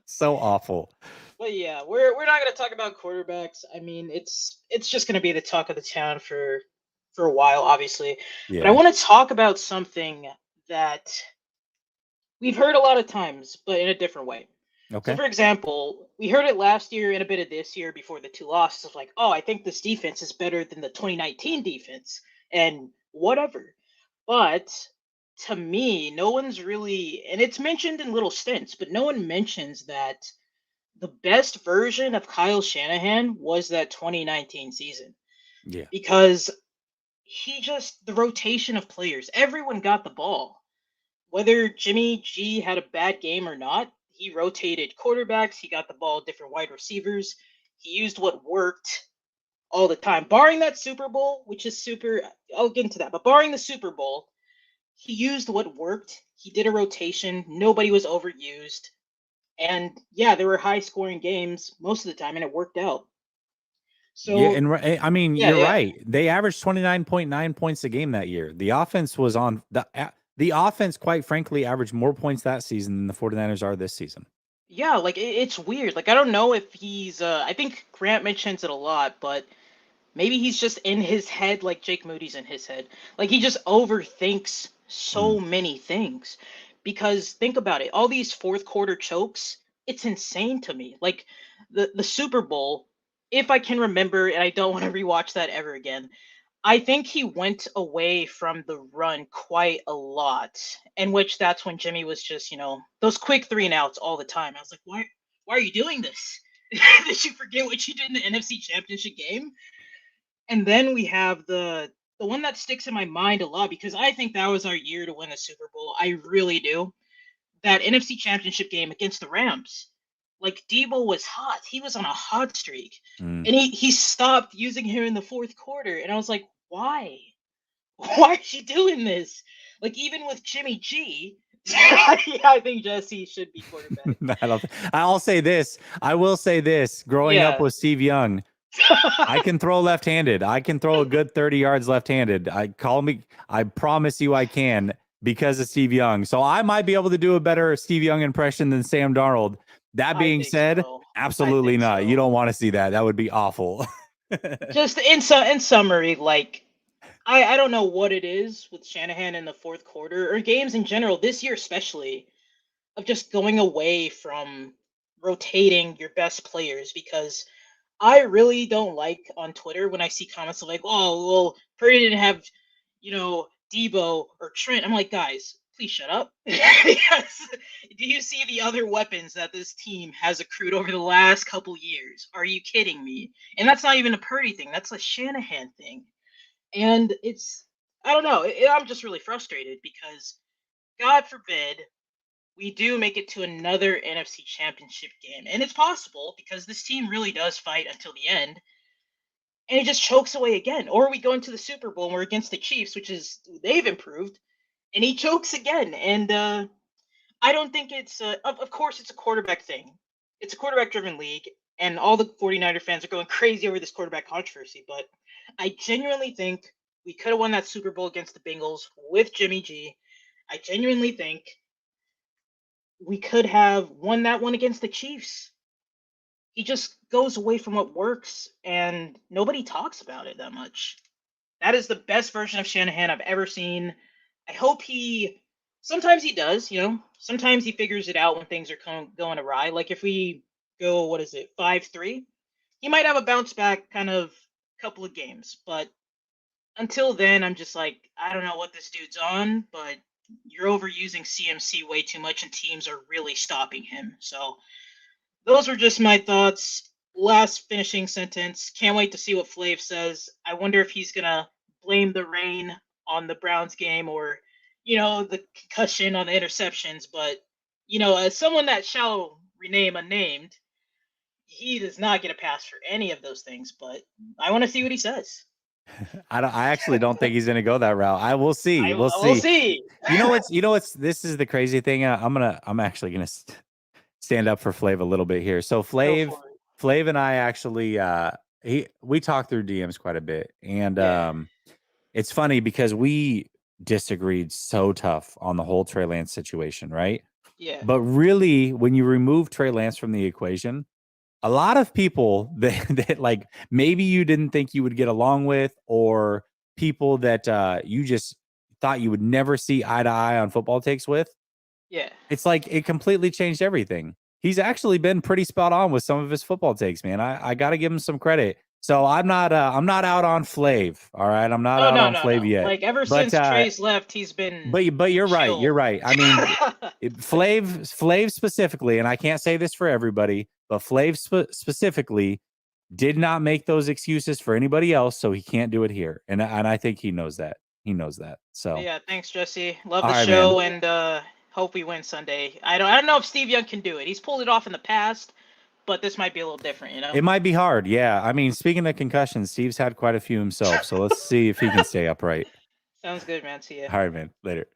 So awful. But yeah, we're not gonna talk about quarterbacks. I mean, it's just gonna be the talk of the town for a while, obviously. Yeah. But I want to talk about something that we've heard a lot of times, but in a different way. Okay. So, for example, we heard it last year and a bit of this year before the 2 losses. Of like, oh, I think this defense is better than the 2019 defense, and whatever. But to me, no one's really, and it's mentioned in little stints, but no one mentions that the best version of Kyle Shanahan was that 2019 season. Yeah. Because the rotation of players, everyone got the ball. Whether Jimmy G had a bad game or not, he rotated quarterbacks. He got the ball different wide receivers. He used what worked all the time. Barring that Super Bowl, which is I'll get into that. But barring the Super Bowl, he used what worked. He did a rotation. Nobody was overused. And yeah, there were high scoring games most of the time, and it worked out. So yeah, and I mean, you're right. They averaged 29.9 points a game that year. The offense was on the offense, quite frankly, averaged more points that season than the 49ers are this season. Yeah, like it's weird. Like I don't know if he's I think Grant mentions it a lot, but maybe he's just in his head like Jake Moody's in his head. Like he just overthinks so many things. Because think about it, all these fourth quarter chokes, it's insane to me. Like the Super Bowl, if I can remember, and I don't want to rewatch that ever again, I think he went away from the run quite a lot, in which that's when Jimmy was just, those quick 3 and outs all the time. I was like, why are you doing this? Did you forget what you did in the NFC Championship game? And then we have the one that sticks in my mind a lot because I think that was our year to win the Super Bowl. I really do. that NFC Championship game against the Rams. Like Debo was hot. He was on a hot streak. Mm. And he stopped using him in the fourth quarter. And I was like, why? Why is she doing this? Like even with Jimmy G, I think Jesse should be quarterback. I'll say this. I will say this. Growing up Yeah. with Steve Young, I can throw left-handed. I can throw a good 30 yards left-handed. I promise you I can because of Steve Young. So I might be able to do a better Steve Young impression than Sam Darnold. That being said, so. absolutely not. So. You don't want to see that. That would be awful. Just in summary, like I don't know what it is with Shanahan in the fourth quarter or games in general this year especially of just going away from rotating your best players because I really don't like on Twitter when I see comments like, "Oh, well, Purdy didn't have, Debo or Trent." I'm like, guys, please shut up. Because do you see the other weapons that this team has accrued over the last couple years? Are you kidding me? And that's not even a Purdy thing. That's a Shanahan thing. And I don't know. I'm just really frustrated because, God forbid, we do make it to another NFC Championship game. And it's possible because this team really does fight until the end. And it just chokes away again. Or we go into the Super Bowl and we're against the Chiefs, which is, they've improved, and he chokes again. And I don't think it's, of course, it's a quarterback thing. It's a quarterback driven league. And all the 49er fans are going crazy over this quarterback controversy. But I genuinely think we could have won that Super Bowl against the Bengals with Jimmy G. I genuinely think we could have won that one against the Chiefs. He just goes away from what works, and nobody talks about it that much. That is the best version of Shanahan I've ever seen. I hope sometimes he does, sometimes he figures it out when things are going awry. Like if we go, 5-3, he might have a bounce back kind of couple of games. But until then, I'm just like, I don't know what this dude's on, but you're overusing CMC way too much, and teams are really stopping him. So those were just my thoughts. Last finishing sentence. Can't wait to see what Flav says. I wonder if he's gonna blame the rain on the Browns game or, the concussion on the interceptions. But, as someone that shall rename unnamed, he does not get a pass for any of those things. But I want to see what he says. I actually don't think he's going to go that route. We'll see. We'll see. This is the crazy thing. I'm actually going to stand up for Flav a little bit here. So Flav and I actually, we talked through DMs quite a bit, and it's funny because we disagreed so tough on the whole Trey Lance situation, right? Yeah. But really, when you remove Trey Lance from the equation, a lot of people that like maybe you didn't think you would get along with, or people that you just thought you would never see eye to eye on football takes with. Yeah. It's like it completely changed everything. He's actually been pretty spot on with some of his football takes, man. I got to give him some credit. So I'm not out on Flav. All right. I'm not out on Flav yet. Like ever since Trey's left, he's been. But you're right. You're right. I mean, Flav specifically, and I can't say this for everybody, but Flav specifically did not make those excuses for anybody else, so he can't do it here. And I think he knows that. He knows that. So yeah, thanks, Jesse. Love the show, man. And hope we win Sunday. I don't know if Steve Young can do it. He's pulled it off in the past, but this might be a little different, It might be hard. Yeah. I mean, speaking of concussions, Steve's had quite a few himself, so let's see if he can stay upright. Sounds good, man. See ya. All right, man. Later.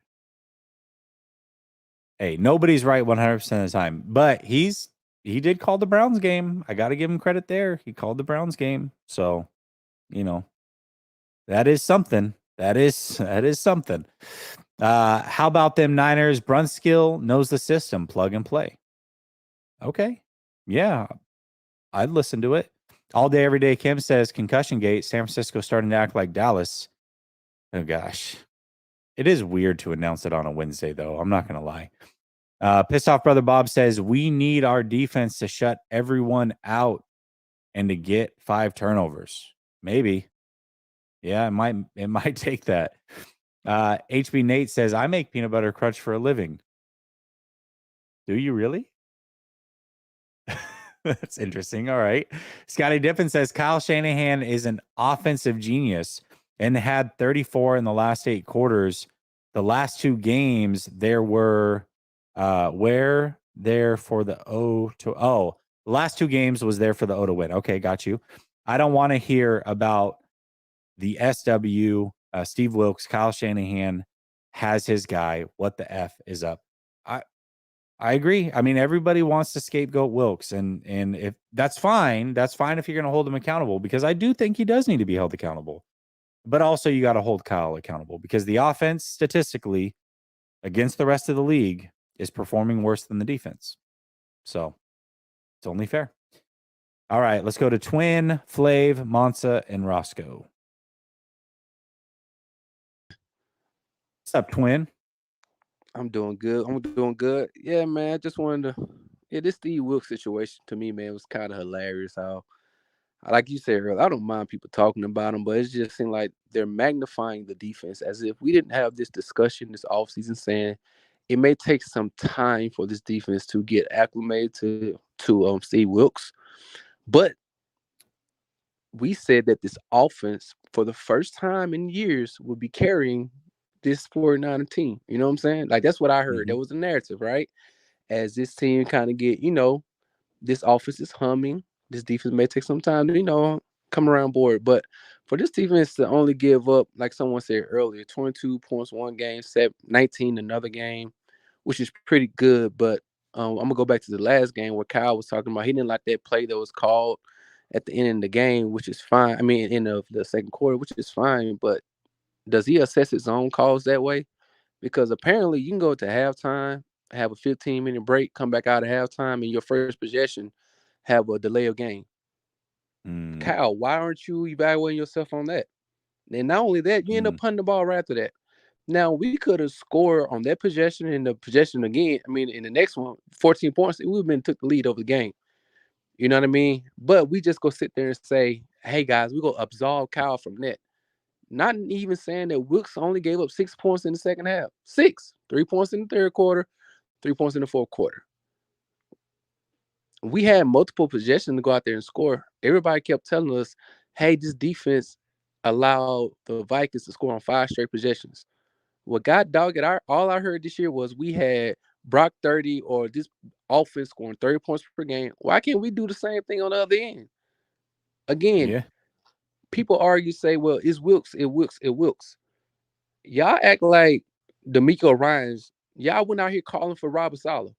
Hey, nobody's right 100% of the time, but he did call the Browns game. I got to give him credit there. He called the Browns game. So, that is something. That is something. How about them Niners? Brunskill knows the system, plug and play. Okay. Yeah. I'd listen to it. All day, every day. Kim says concussion gate. San Francisco starting to act like Dallas. Oh gosh. It is weird to announce it on a Wednesday, though. I'm not going to lie. Pissed Off Brother Bob says, we need our defense to shut everyone out and to get 5 turnovers. Maybe. Yeah, it might take that. HB Nate says, I make peanut butter crunch for a living. Do you really? That's interesting. All right. Scotty Dippin says, Kyle Shanahan is an offensive genius and had 34 in the last 8 quarters. The last 2 games, there were Where there for the the last 2 games was there for the O to win. Okay, got you. I don't want to hear about the SW, Steve Wilkes, Kyle Shanahan has his guy. What the F is up? I agree. I mean, everybody wants to scapegoat Wilkes, and if that's fine if you're going to hold him accountable, because I do think he does need to be held accountable. But also, you got to hold Kyle accountable, because the offense statistically against the rest of the league is performing worse than the defense. So it's only fair. All right, let's go to Twin, Flav, Monsa, and Roscoe. What's up, Twin? I'm doing good. Yeah, man. I just wanted to. Yeah, this Steve Wilkes situation to me, man, was kind of hilarious. How, like you said earlier, I don't mind people talking about him, but it just seemed like they're magnifying the defense as if we didn't have this discussion this offseason, saying it may take some time for this defense to get acclimated to Steve Wilkes. But we said that this offense, for the first time in years, would be carrying this 49 team. You know what I'm saying? Like, that's what I heard. That was the narrative, right? As this team kind of get, this offense is humming. This defense may take some time to, come around board. But for this defense to only give up, like someone said earlier, 22 points one game, 19 another game, which is pretty good. But I'm going to go back to the last game where Kyle was talking about he didn't like that play that was called at the end of the game, which is fine. I mean, end of the second quarter, which is fine. But does he assess his own calls that way? Because apparently you can go to halftime, have a 15-minute break, come back out of halftime, and your first possession have a delay of game. Kyle, why aren't you evaluating yourself on that? And not only that, you end up punting the ball right after that. Now, we could have scored on that possession and the possession again. I mean, in the next one, 14 points, we would have been took the lead over the game. You know what I mean? But we just go sit there and say, hey, guys, we're going to absolve Kyle from that. Not even saying that Wilkes only gave up 6 points in the second half. 6. 3 points in the third quarter, 3 points in the fourth quarter. We had multiple possessions to go out there and score. Everybody kept telling us, hey, this defense allowed the Vikings to score on 5 straight possessions. What got dogged, all I heard this year was we had Brock 30 or this offense scoring 30 points per game. Why can't we do the same thing on the other end? Again, people argue, say, well, it's Wilkes, it Wilkes. Y'all act like D'Amico Ryans. Y'all went out here calling for Robert Saleh.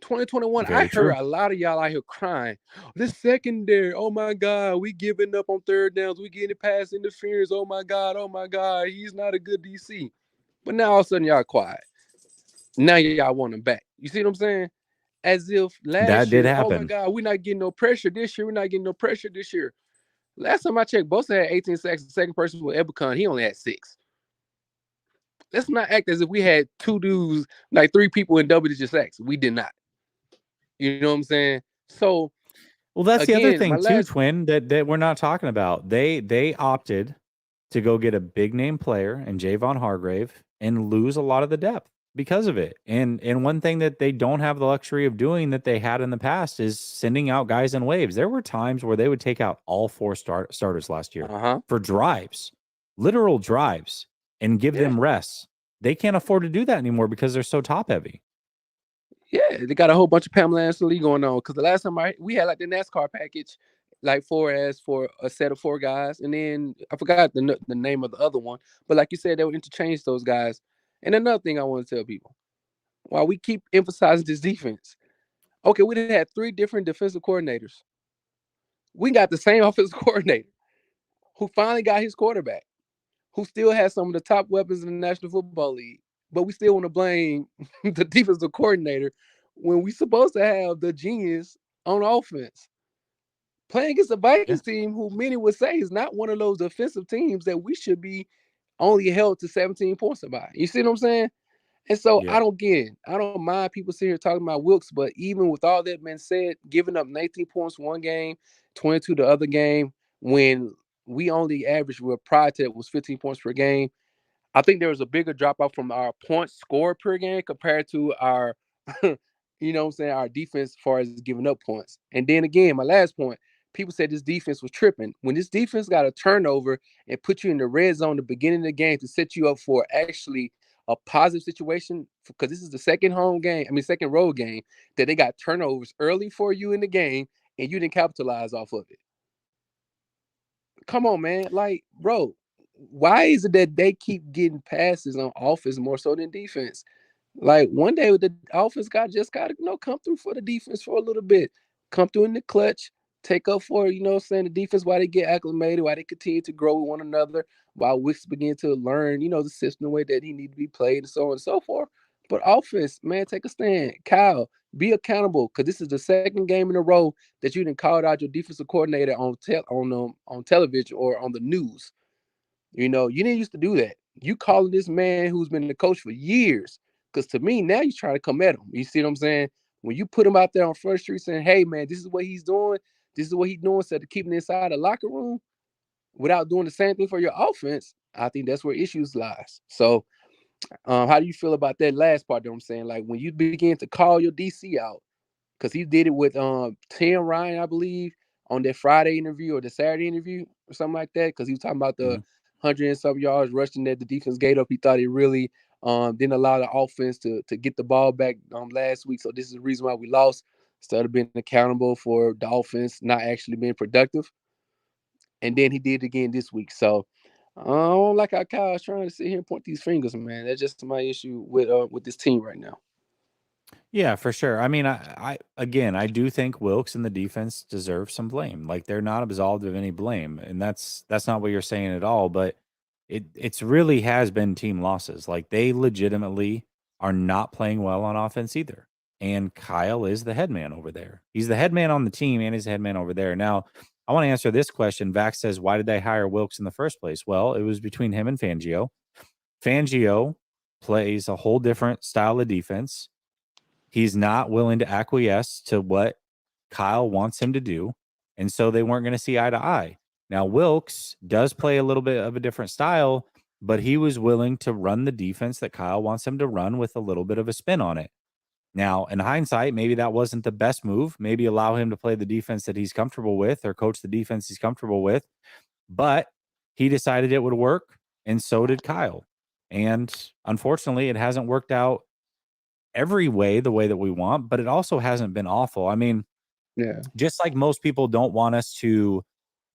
2021, I heard a lot of y'all out here crying. This secondary, oh my God, we giving up on third downs. We getting pass interference. Oh my God, he's not a good DC. But now all of a sudden y'all quiet. Now y'all want him back. You see what I'm saying? As if last year, oh my God, we're not getting no pressure this year. Last time I checked, Bosa had 18 sacks. The second person was Ebukon. He only had 6. Let's not act as if we had 2 dudes, like 3 people in double-digit sacks. We did not. You know what I'm saying? So, well, that's again, the other thing too, Twin, that we're not talking about. They opted to go get a big name player and Javon Hargrave and lose a lot of the depth because of it. And one thing that they don't have the luxury of doing that they had in the past is sending out guys in waves. There were times where they would take out all 4 starters last year for drives, literal drives, and give them rests. They can't afford to do that anymore because they're so top heavy. Yeah, they got a whole bunch of Pamela Anderson Lee going on. Because the last time we had like the NASCAR package, like for a set of 4 guys, and then I forgot the name of the other one. But like you said, they would interchange those guys. And another thing I want to tell people, while we keep emphasizing this defense, okay, we done had 3 different defensive coordinators. We got the same offensive coordinator who finally got his quarterback, who still has some of the top weapons in the National Football League. But we still want to blame the defensive coordinator when we supposed to have the genius on offense. Playing against the Vikings team, who many would say is not one of those defensive teams that we should be only held to 17 points by. You see what I'm saying? And so I don't mind people sitting here talking about Wilkes, but even with all that being said, giving up 19 points one game, 22 the other game, when we only averaged prior to it was 15 points per game. I think there was a bigger drop off from our points scored per game compared to our, our defense as far as giving up points. And then again, my last point, people said this defense was tripping. When this defense got a turnover and put you in the red zone at the beginning of the game to set you up for actually a positive situation because this is the second road game that they got turnovers early for you in the game and you didn't capitalize off of it. Come on, man. Like, bro, why is it that they keep getting passes on offense more so than defense? Like one day with the offense just gotta come through for the defense for a little bit. Come through in the clutch, take up for, the defense while they get acclimated, while they continue to grow with one another, while Wicks begin to learn, the system, the way that he need to be played, and so on and so forth. But offense, man, take a stand. Kyle, be accountable, because this is the second game in a row that you didn't call out your defensive coordinator on television or on the news. You didn't used to do that. You calling this man who's been the coach for years. Because to me, now you're trying to come at him. You see what I'm saying? When you put him out there on First Street saying, hey, man, this is what he's doing. This is what he's doing instead of keeping it inside the locker room without doing the same thing for your offense, I think that's where issues lies. So how do you feel about that last part that I'm saying? Like when you begin to call your DC out, because he did it with Tim Ryan, I believe, on that Friday interview or the Saturday interview or something like that, because he was talking about the 100 and some yards rushing that the defense gave up. He thought it really didn't allow the offense to get the ball back last week. So this is the reason why we lost, instead of being accountable for the offense not actually being productive. And then he did it again this week. So I don't like how Kyle's trying to sit here and point these fingers, man. That's just my issue with this team right now. Yeah, for sure. I mean, I do think Wilkes and the defense deserve some blame. Like they're not absolved of any blame, and that's not what you're saying at all. But it's really has been team losses. Like they legitimately are not playing well on offense either. And Kyle is the head man over there. He's the head man on the team and he's the head man over there. Now, I want to answer this question. Vax says, why did they hire Wilkes in the first place? Well, it was between him and Fangio. Fangio plays a whole different style of defense. He's not willing to acquiesce to what Kyle wants him to do. And so they weren't going to see eye to eye. Now, Wilkes does play a little bit of a different style, but he was willing to run the defense that Kyle wants him to run with a little bit of a spin on it. Now, in hindsight, maybe that wasn't the best move. Maybe allow him to play the defense that he's comfortable with or coach the defense he's comfortable with. But he decided it would work, and so did Kyle. And unfortunately, it hasn't worked out every way the way that we want, but it also hasn't been awful. I mean, just like most people don't want us to,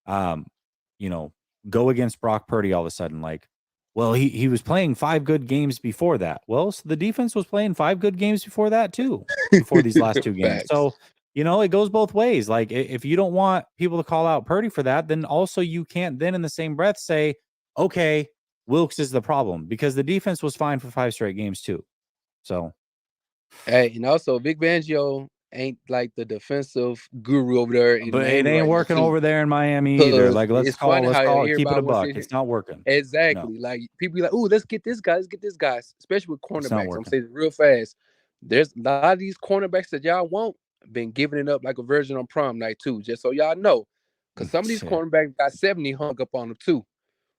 go against Brock Purdy all of a sudden, like, well, he was playing 5 good games before that. Well, so the defense was playing 5 good games before that too, before these last 2 games. So, it goes both ways. Like if you don't want people to call out Purdy for that, then also you can't then in the same breath say, okay, Wilkes is the problem, because the defense was fine for 5 straight games too. So. Hey, and also Vic Fangio ain't like the defensive guru over there. But it ain't working over there in Miami either. Like let's call it, keep it a buck. It's not working. Exactly. No. Like people be like, "Oh, let's get this guy, especially with cornerbacks." I'm saying it real fast. There's a lot of these cornerbacks that y'all want been giving it up like a virgin on prom night too. Just so y'all know, because some of these cornerbacks got 70 hung up on them too.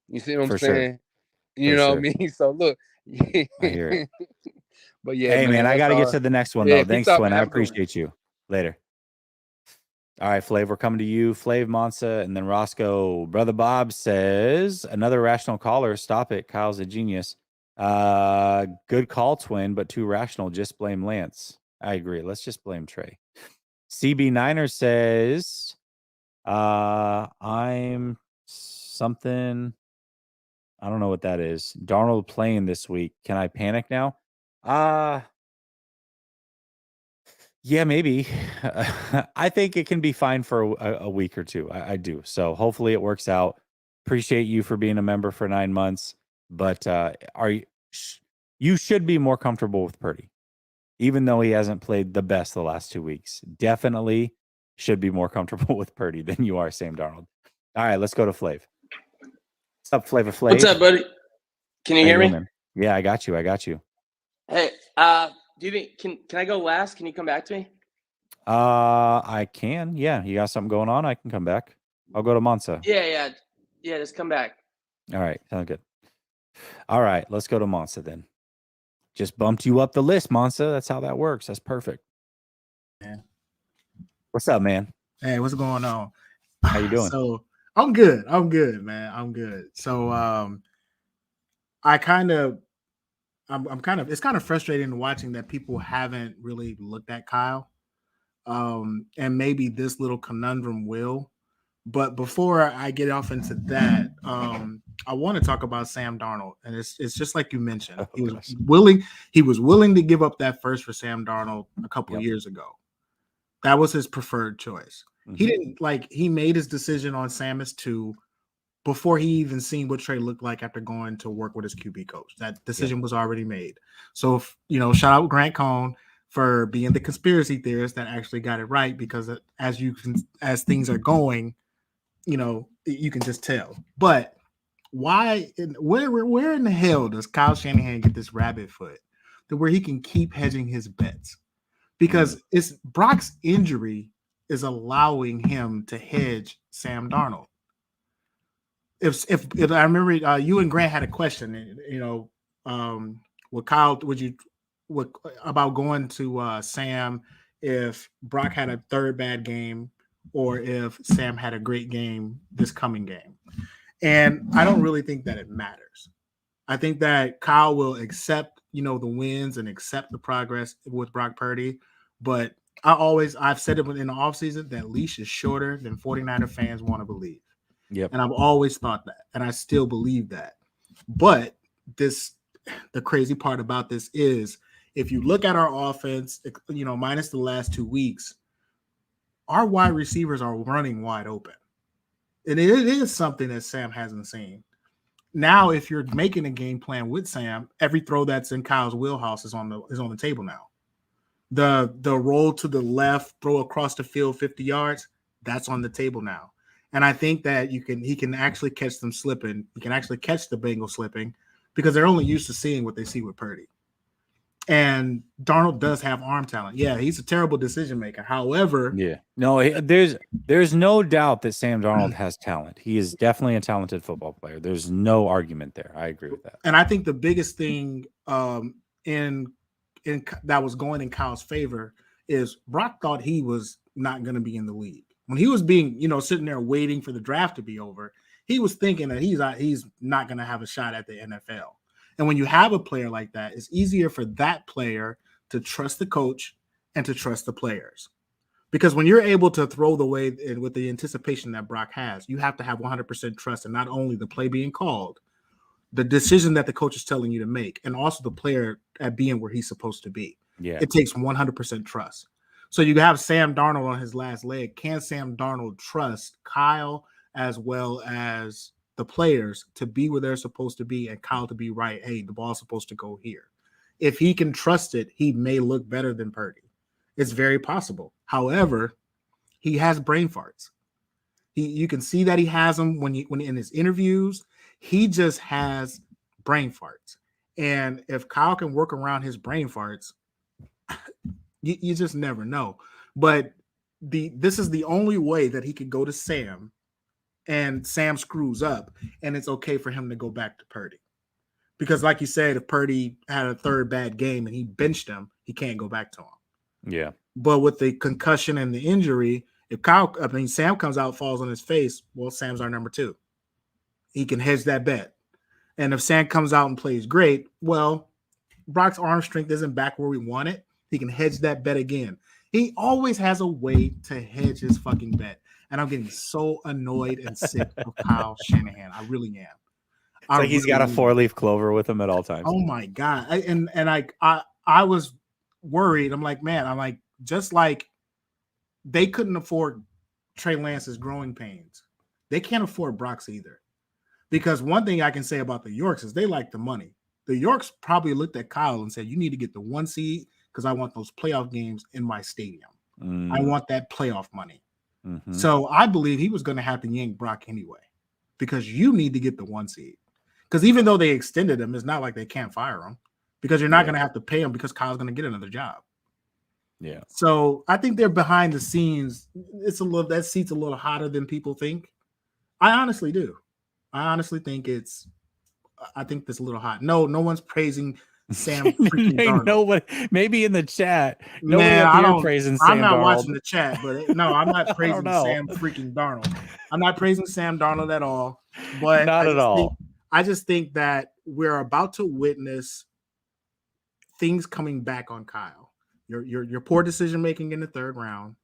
You see what I'm saying? You know what I mean? So look, I hear it. But yeah, hey man, I got to get to the next one though. Thanks, Twin. I appreciate you. Later. All right, Flav, we're coming to you. Flav, Monsa, and then Roscoe. Brother Bob says, another rational caller. Stop it. Kyle's a genius. Good call, Twin, but too rational. Just blame Lance. I agree. Let's just blame Trey. CB Niner says, I'm something. I don't know what that is. Darnold playing this week. Can I panic now? Yeah, maybe. I think it can be fine for a week or two. I do. So hopefully it works out. Appreciate you for being a member for 9 months. But you should be more comfortable with Purdy, even though he hasn't played the best the last 2 weeks. Definitely should be more comfortable with Purdy than you are, Sam Darnold. All right, let's go to Flav. What's up, Flavor Flav? What's up, buddy? Can you hear me? Doing, yeah, I got you. Hey, do you think can I go last? Can you come back to me? I can. Yeah, you got something going on? I can come back. I'll go to Monza. Yeah. Just come back. All right, sounds good. All right, let's go to Monza then. Just bumped you up the list, Monza. That's how that works. That's perfect. Yeah. What's up, man? Hey, what's going on? How you doing? So I'm good, man. I'm good. So I I'm kind of it's kind of frustrating watching that people haven't really looked at Kyle. And maybe this little conundrum will. But before I get off into that, I want to talk about Sam Darnold, and it's just like you mentioned. Oh, gosh. He was willing to give up that first for Sam Darnold a couple of years ago. That was his preferred choice. He didn't he made his decision on Sam as 2 before he even seen what Trey looked like after going to work with his QB coach. That decision was already made. So, shout out Grant Cohn for being the conspiracy theorist that actually got it right, because as things are going, you can just tell. But where in the hell does Kyle Shanahan get this rabbit foot to where he can keep hedging his bets? Because it's Brock's injury is allowing him to hedge Sam Darnold. If I remember, you and Grant had a question, with Kyle, about going to Sam if Brock had a third bad game or if Sam had a great game this coming game. And I don't really think that it matters. I think that Kyle will accept, the wins and accept the progress with Brock Purdy. But I've said it in the offseason that leash is shorter than 49er fans want to believe. Yep. And I've always thought that, and I still believe that. But the crazy part about this is if you look at our offense, minus the last 2 weeks, our wide receivers are running wide open. And it is something that Sam hasn't seen. Now, if you're making a game plan with Sam, every throw that's in Kyle's wheelhouse is on the table now. The roll to the left, throw across the field 50 yards, that's on the table now. And I think that he can actually catch them slipping. He can actually catch the Bengals slipping because they're only used to seeing what they see with Purdy. And Darnold does have arm talent. Yeah, he's a terrible decision maker. However, there's no doubt that Sam Darnold has talent. He is definitely a talented football player. There's no argument there. I agree with that. And I think the biggest thing in that was going in Kyle's favor is Brock thought he was not going to be in the league. When he was being, sitting there waiting for the draft to be over, he was thinking that he's not going to have a shot at the NFL. And when you have a player like that, it's easier for that player to trust the coach and to trust the players. Because when you're able to throw the way and with the anticipation that Brock has, you have to have 100% trust in not only the play being called, the decision that the coach is telling you to make, and also the player at being where he's supposed to be. Yeah. It takes 100% trust. So you have Sam Darnold on his last leg. Can Sam Darnold trust Kyle as well as the players to be where they're supposed to be and Kyle to be right? Hey, the ball's supposed to go here. If he can trust it, he may look better than Purdy. It's very possible. However, he has brain farts. You can see that he has them when in his interviews. He just has brain farts. And if Kyle can work around his brain farts, you just never know. But this is the only way that he could go to Sam and Sam screws up and it's okay for him to go back to Purdy. Because like you said, if Purdy had a third bad game and he benched him, he can't go back to him. Yeah. But with the concussion and the injury, if Sam comes out, falls on his face, well, Sam's our number 2. He can hedge that bet. And if Sam comes out and plays great, well, Brock's arm strength isn't back where we want it. He can hedge that bet again. He always has a way to hedge his fucking bet. And I'm getting so annoyed and sick of Kyle Shanahan. I really am. It's like he's got a 4-leaf clover with him at all times. Oh my God. I was worried. I'm like, just like they couldn't afford Trey Lance's growing pains, they can't afford Brock's either. Because one thing I can say about the Yorks is they like the money. The Yorks probably looked at Kyle and said, you need to get the 1 seed because I want those playoff games in my stadium. I want that playoff money. Mm-hmm. So I believe he was going to have to yank Brock anyway because you need to get the 1 seed. Because even though they extended him, it's not like they can't fire him because you're not going to have to pay him because Kyle's going to get another job. Yeah. So I think they're behind the scenes. That seat's a little hotter than people think. I honestly do. I honestly think there's a little hot. No one's praising Sam freaking Darnold. Nobody, maybe in the chat. Nobody up here praising Sam I'm not Darnold. watching the chat, but no, I'm not praising Sam freaking Darnold. I'm not praising Sam Darnold at all. But not at all. I just think that we're about to witness things coming back on Kyle. Your poor decision making in the third round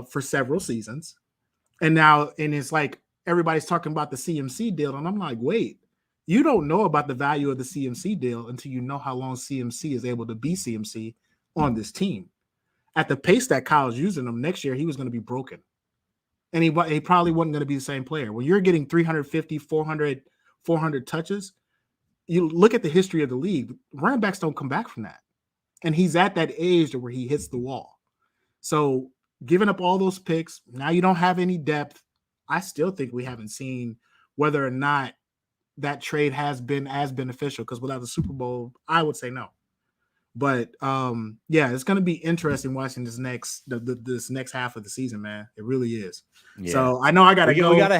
for several seasons. And now, and it's like everybody's talking about the CMC deal. And I'm like, wait, you don't know about the value of the CMC deal until you know how long CMC is able to be CMC on this team. At the pace that Kyle's using him next year, he was going to be broken. And he probably wasn't going to be the same player. When you're getting 350, 400 touches, you look at the history of the league, running backs don't come back from that. And he's at that age to where he hits the wall. So giving up all those picks, now you don't have any depth. I still think we haven't seen whether or not that trade has been as beneficial, because without the Super Bowl, I would say no. But yeah, it's going to be interesting watching this next half of the season, man. It really is. Yeah. So I know I got to go. We got a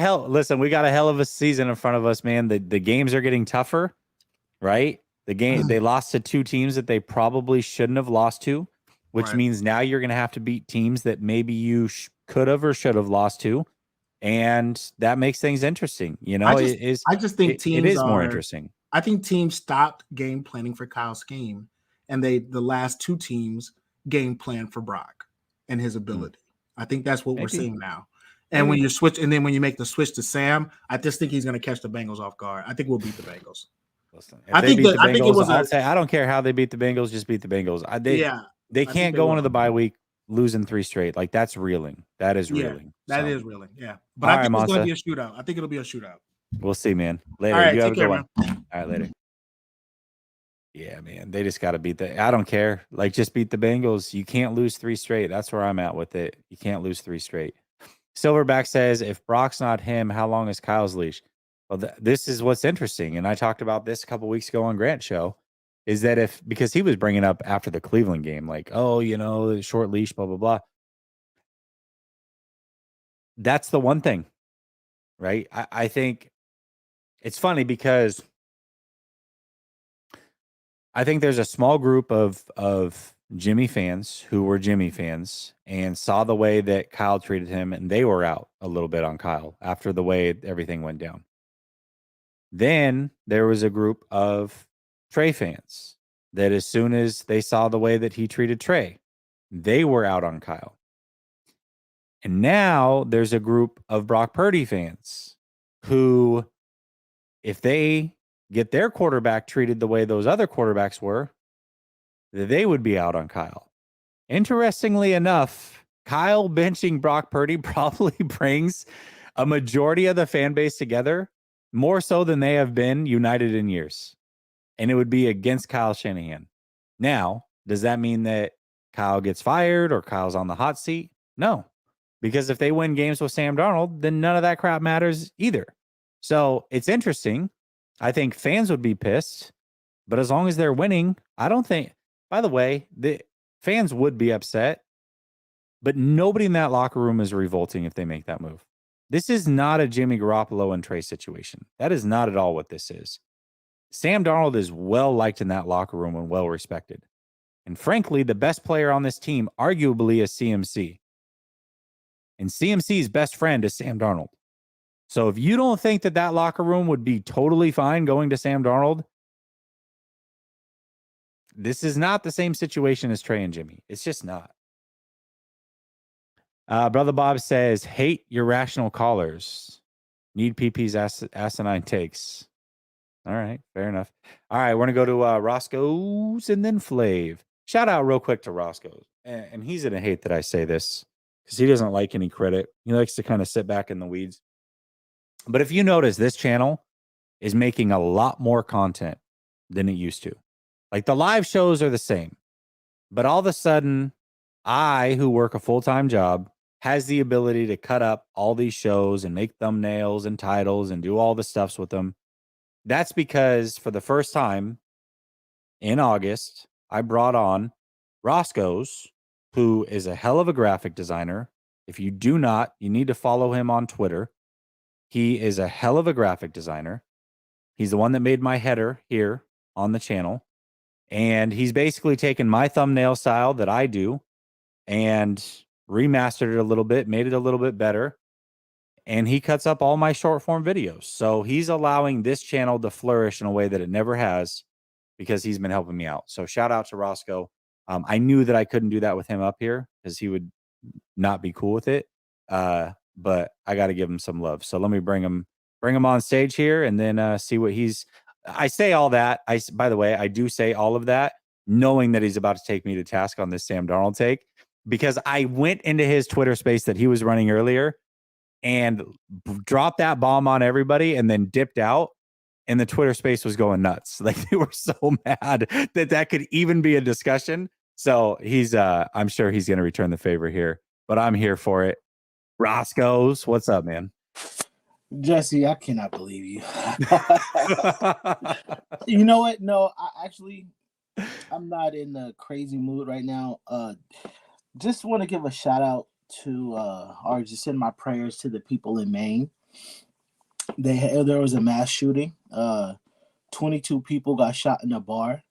hell of a season in front of us, man. The games are getting tougher, right? They lost to two teams that they probably shouldn't have lost to, which means now you're going to have to beat teams that maybe you could have or should have lost to. And that makes things interesting. You know, I just think teams it is more interesting. I think teams stopped game planning for Kyle's scheme, and the last two teams game plan for Brock and his ability. I think that's what we're seeing now. And when you switch, and then when you make the switch to Sam, I just think he's going to catch the Bengals off guard. I think we'll beat the Bengals. Listen, I think I don't care how they beat the Bengals, just beat the Bengals. They can't go into the bye week losing 3 straight. Like, that's reeling. That is reeling. That is reeling. Yeah. But I think it's going to be a shootout. I think it'll be a shootout. We'll see, man. Later. All right, you have a good one. All right, later. Yeah, man. They just got to beat I don't care. Like, just beat the Bengals. You can't lose 3 straight. That's where I'm at with it. You can't lose 3 straight. Silverback says, if Brock's not him, how long is Kyle's leash? Well, this is what's interesting. And I talked about this a couple weeks ago on Grant's show, is that because he was bringing up after the Cleveland game, like, oh, you know, short leash, blah, blah, blah. That's the one thing, right? I think it's funny because I think there's a small group of Jimmy fans who were Jimmy fans and saw the way that Kyle treated him, and they were out a little bit on Kyle after the way everything went down. Then there was a group of Trey fans that as soon as they saw the way that he treated Trey, they were out on Kyle. And now there's a group of Brock Purdy fans who, if they get their quarterback treated the way those other quarterbacks were, they would be out on Kyle. Interestingly enough, Kyle benching Brock Purdy probably brings a majority of the fan base together, more so than they have been united in years. And it would be against Kyle Shanahan. Now, does that mean that Kyle gets fired or Kyle's on the hot seat? No, because if they win games with Sam Darnold, then none of that crap matters either. So it's interesting. I think fans would be pissed, but as long as they're winning, I don't think, by the way, the fans would be upset, but nobody in that locker room is revolting if they make that move. This is not a Jimmy Garoppolo and Trey situation. That is not at all what this is. Sam Darnold is well liked in that locker room and well respected. And frankly, the best player on this team arguably is CMC. And CMC's best friend is Sam Darnold. So if you don't think that locker room would be totally fine going to Sam Darnold, this is not the same situation as Trey and Jimmy. It's just not. Brother Bob says, hate your rational callers. Need PP's asinine takes. All right, fair enough. All right, we're going to go to Roscoe's and then Flav. Shout out real quick to Roscoe's. And he's going to hate that I say this because he doesn't like any credit. He likes to kind of sit back in the weeds. But if you notice, this channel is making a lot more content than it used to. Like, the live shows are the same. But all of a sudden, I, who work a full-time job, has the ability to cut up all these shows and make thumbnails and titles and do all the stuffs with them. That's because for the first time in August, I brought on Roscoe's, who is a hell of a graphic designer. If you do not, you need to follow him on Twitter. He is a hell of a graphic designer. He's the one that made my header here on the channel. And he's basically taken my thumbnail style that I do and remastered it a little bit, made it a little bit better. And he cuts up all my short form videos. So he's allowing this channel to flourish in a way that it never has because he's been helping me out. So shout out to Roscoe. I knew that I couldn't do that with him up here because he would not be cool with it. But I got to give him some love. So let me bring him on stage here and then see what he's. I say all that. By the way, I do say all of that, knowing that he's about to take me to task on this Sam Darnold take, because I went into his Twitter space that he was running earlier and dropped that bomb on everybody and then dipped out. And the Twitter space was going nuts. Like they were so mad that could even be a discussion. So he's, I'm sure he's going to return the favor here, but I'm here for it. Roscoe's, what's up, man? Jesse, I cannot believe you. You know what? No, I'm not in a crazy mood right now. Just want to give a shout out to, or just send my prayers to the people in Maine. There was a mass shooting. 22 people got shot in a bar.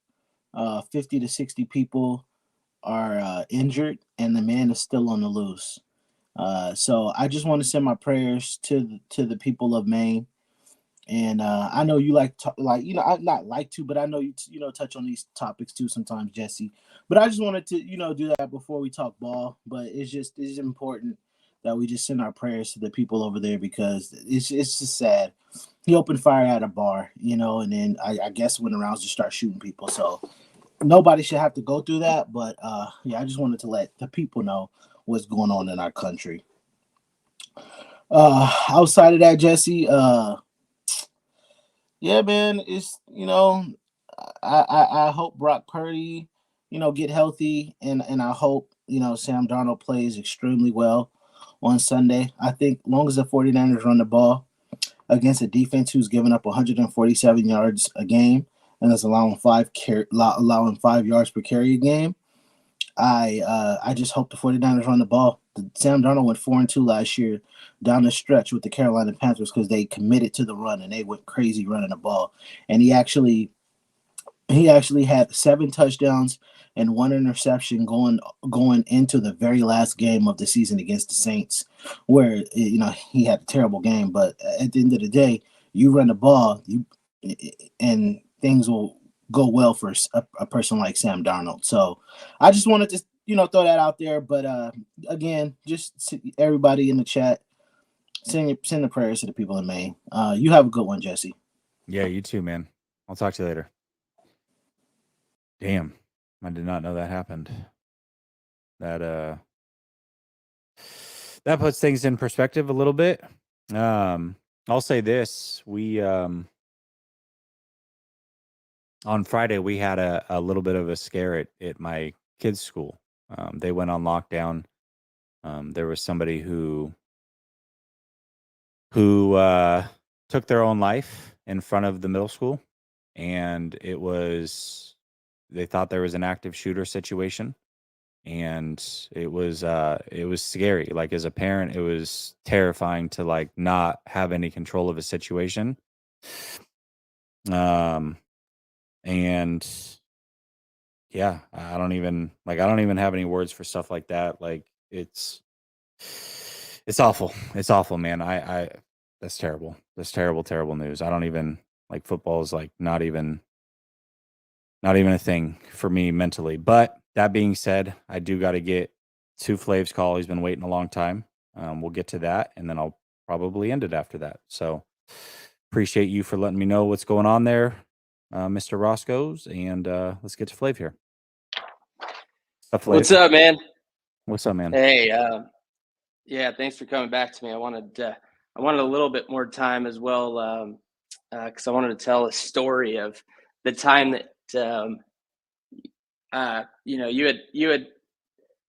50 to 60 people are injured, and the man is still on the loose. So I just want to send my prayers to the people of Maine. And I know you I not like to, but I know you touch on these topics too sometimes, Jesse. But I just wanted to do that before we talk ball. But it's important that we just send our prayers to the people over there, because it's just sad. He opened fire at a bar, and then I guess went around to start shooting people. So nobody should have to go through that. But I just wanted to let the people know what's going on in our country. Outside of that, Jesse, yeah, man, it's I hope Brock Purdy, get healthy, and I hope Sam Darnold plays extremely well on Sunday. I think long as the 49ers run the ball against a defense who's giving up 147 yards a game and is allowing 5 yards per carry a game, I just hope the 49ers run the ball. Sam Darnold went 4-2 last year down the stretch with the Carolina Panthers because they committed to the run and they went crazy running the ball. And he actually had 7 touchdowns and 1 interception going into the very last game of the season against the Saints, where he had a terrible game. But at the end of the day, you run the ball, and things will go well for a person like Sam Darnold. So I just wanted to throw that out there. But again, just everybody in the chat, send the prayers to the people in Maine. You have a good one, Jesse. Yeah, you too, man. I'll talk to you later. Damn, I did not know that happened. That puts things in perspective a little bit. I'll say this: we on Friday we had a little bit of a scare at my kids' school. They went on lockdown. There was somebody who took their own life in front of the middle school, and they thought there was an active shooter situation, and it was scary. Like, as a parent, it was terrifying to not have any control of a situation. And yeah, I don't even have any words for stuff like that. Like, it's awful. It's awful, man. That's terrible. That's terrible news. I don't even football is not even a thing for me mentally. But that being said, I do got to get to Flav's call. He's been waiting a long time. We'll get to that, and then I'll probably end it after that. So appreciate you for letting me know what's going on there, Mr. Roscoe's, and let's get to Flav here. What's up, man? What's up, man? Hey, yeah, thanks for coming back to me. I wanted a little bit more time as well, because I wanted to tell a story of the time that you had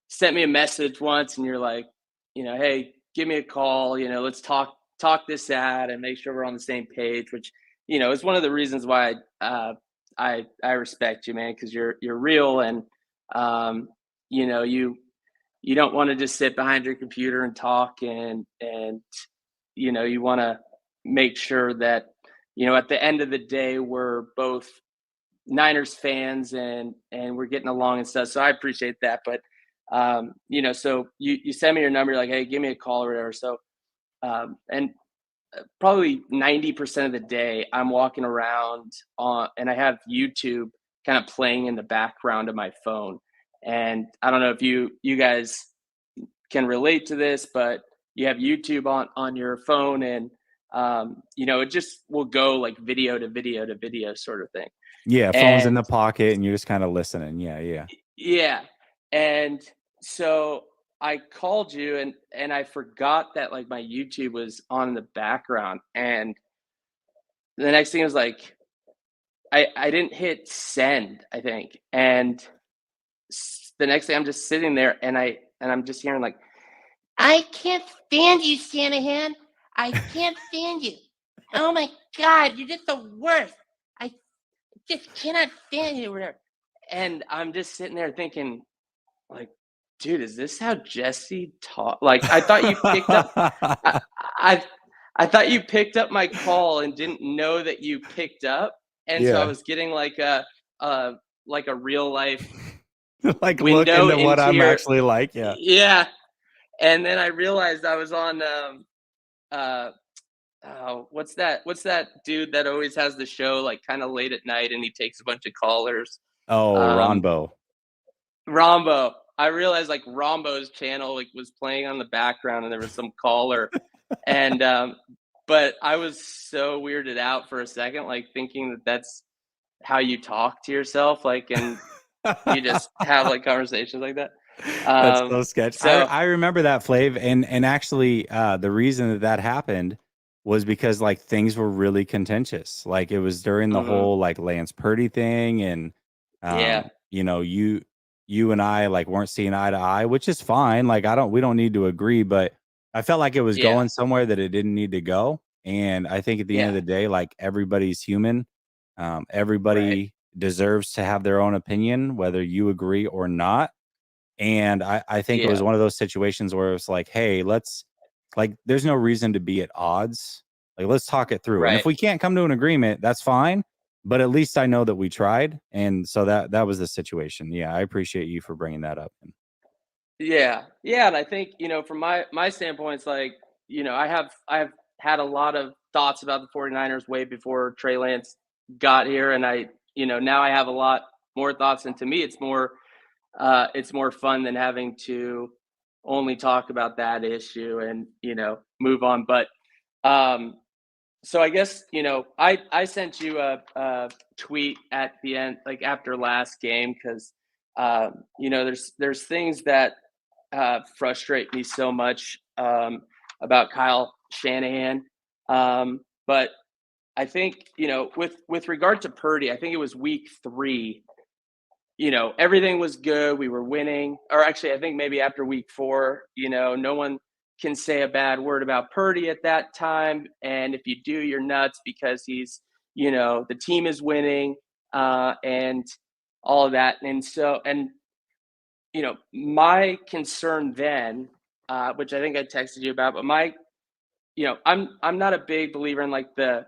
sent me a message once, and you're like, hey, give me a call. Let's talk this out and make sure we're on the same page. Which is one of the reasons why I respect you, man, because you're real, and you don't want to just sit behind your computer and talk, and you want to make sure that at the end of the day we're both Niners fans and we're getting along and stuff. So I appreciate that. But so you send me your number, you're like, hey, give me a call or whatever. So and probably 90% of the day I'm walking around and I have YouTube kind of playing in the background of my phone. And I don't know if you guys can relate to this, but you have YouTube on your phone, and it just will go like video to video to video sort of thing. Yeah, phone's in the pocket and you're just kind of listening. Yeah. Yeah. And so I called you, and I forgot that like my YouTube was on in the background. And the next thing was like, I didn't hit send, I think. And the next day I'm just sitting there, and I'm just hearing like, I can't stand you, Shanahan. I can't stand you. Oh my God, you're just the worst. I just cannot stand you, whatever. And I'm just sitting there thinking, like, dude, is this how Jesse talk? Like, I thought you picked up. I thought you picked up my call and didn't know that you picked up, and so I was getting like a real life like look window into what into I'm your, actually like. Yeah. yeah. And then I realized I was on what's that dude that always has the show like kind of late at night and he takes a bunch of callers? Oh, Ronbo. Rombo. I realized like Rombo's channel like was playing on the background and there was some caller. And but I was so weirded out for a second, like thinking that that's how you talk to yourself, like, and you just have like conversations like that. That's so sketchy. So I remember that, Flav, and actually the reason that happened was because like things were really contentious. Like it was during the whole like Lance Purdy thing, and you and I like weren't seeing eye to eye, which is fine. Like we don't need to agree, but I felt like it was going somewhere that it didn't need to go. And I think at the end of the day, like everybody's human. Everybody deserves to have their own opinion, whether you agree or not. And I think it was one of those situations where it's like, hey, there's no reason to be at odds. Like, let's talk it through. And if we can't come to an agreement, that's fine. But at least I know that we tried. And so that was the situation. Yeah, I appreciate you for bringing that up. Yeah. And I think, from my standpoint, it's like, I've had a lot of thoughts about the 49ers way before Trey Lance got here. And now I have a lot more thoughts. And to me, it's more fun than having to only talk about that issue and, move on. But, so I guess, I sent you a tweet at the end, like after last game, because, there's things that frustrate me so much about Kyle Shanahan. But I think, with regard to Purdy, I think it was week 3, everything was good. We were winning. Or actually, I think maybe after week 4, no one can say a bad word about Purdy at that time. And if you do, you're nuts because he's, the team is winning and all of that. And so, my concern then, which I think I texted you about, but I'm not a big believer in like the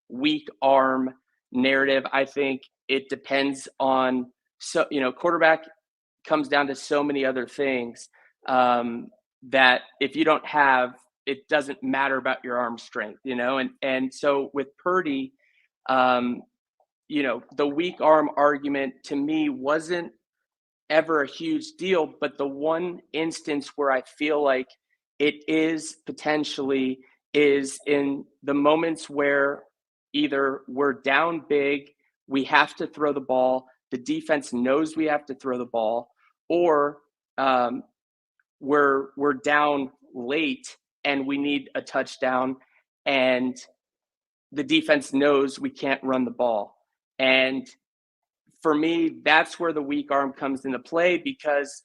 weak arm narrative. I think it depends on quarterback comes down to so many other things that if you don't have, it doesn't matter about your arm strength, and so with Purdy, the weak arm argument to me wasn't ever a huge deal, but the one instance where I feel like it is potentially is in the moments where either we're down big, we have to throw the ball, the defense knows we have to throw the ball, or we're down late and we need a touchdown and the defense knows we can't run the ball. And for me, that's where the weak arm comes into play because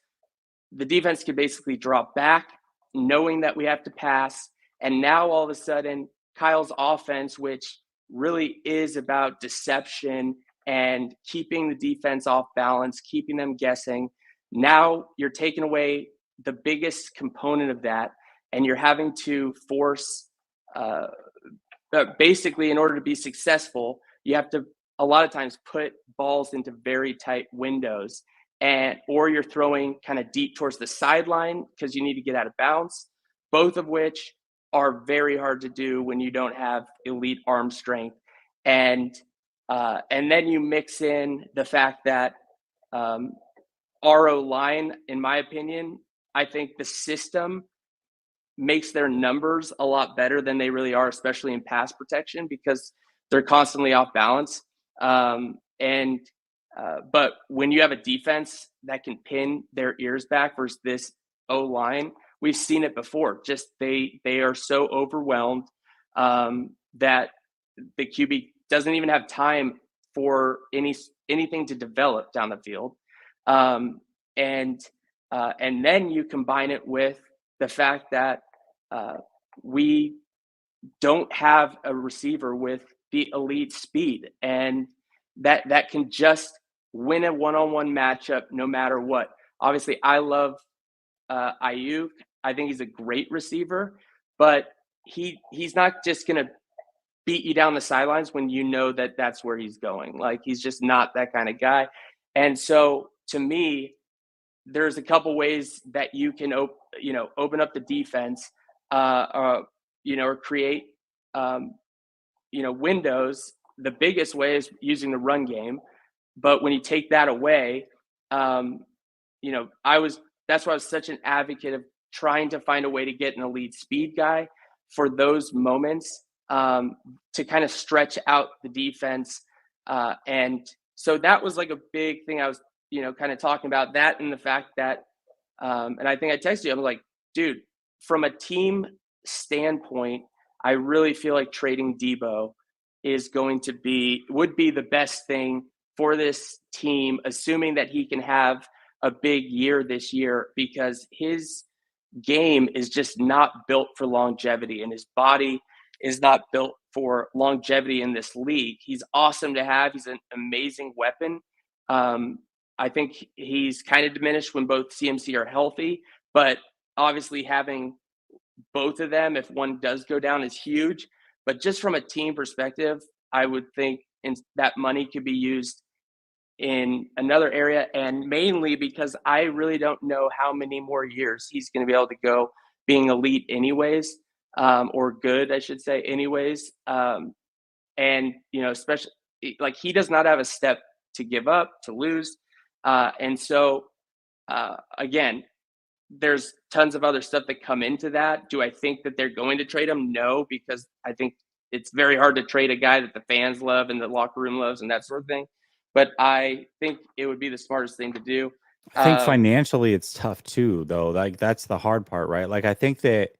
the defense can basically drop back knowing that we have to pass. And now all of a sudden, Kyle's offense, which really is about deception and keeping the defense off balance, keeping them guessing. Now you're taking away the biggest component of that, and you're having to force basically in order to be successful, you have to a lot of times put balls into very tight windows or you're throwing kind of deep towards the sideline because you need to get out of bounds, both of which are very hard to do when you don't have elite arm strength. And And then you mix in the fact that our O-line, in my opinion, I think the system makes their numbers a lot better than they really are, especially in pass protection, because they're constantly off balance. But when you have a defense that can pin their ears back versus this O-line, we've seen it before. Just they are so overwhelmed that the QB doesn't even have time for anything to develop down the field. And then you combine it with the fact that we don't have a receiver with the elite speed, and that can just win a one-on-one matchup no matter what. Obviously, I love Ayuk. I think he's a great receiver, but he's not just going to beat you down the sidelines when you know that that's where he's going. Like, he's just not that kind of guy. And so, to me, there's a couple ways that you can open up the defense, or create windows. The biggest way is using the run game, but when you take that away, that's why I was such an advocate of trying to find a way to get an elite speed guy for those moments, to kind of stretch out the defense. And so that was like a big thing I was, kind of talking about that, and the fact that, and I think I texted you, I'm like, dude, from a team standpoint, I really feel like trading Debo would be the best thing for this team, assuming that he can have a big year this year, because his game is just not built for longevity, and his body is not built for longevity in this league. He's awesome to have. He's an amazing weapon. I think he's kind of diminished when both CMC are healthy, but obviously having both of them, if one does go down, is huge. But just from a team perspective, I would think that money could be used in another area, and mainly because I really don't know how many more years he's going to be able to go being elite anyways, or good, I should say, anyways. And, especially, like, he does not have a step to give up, to lose. And so, again, there's tons of other stuff that come into that. Do I think that they're going to trade him? No, because I think it's very hard to trade a guy that the fans love and the locker room loves and that sort of thing. But I think it would be the smartest thing to do. I think financially it's tough too, though. Like, that's the hard part, right? Like, I think that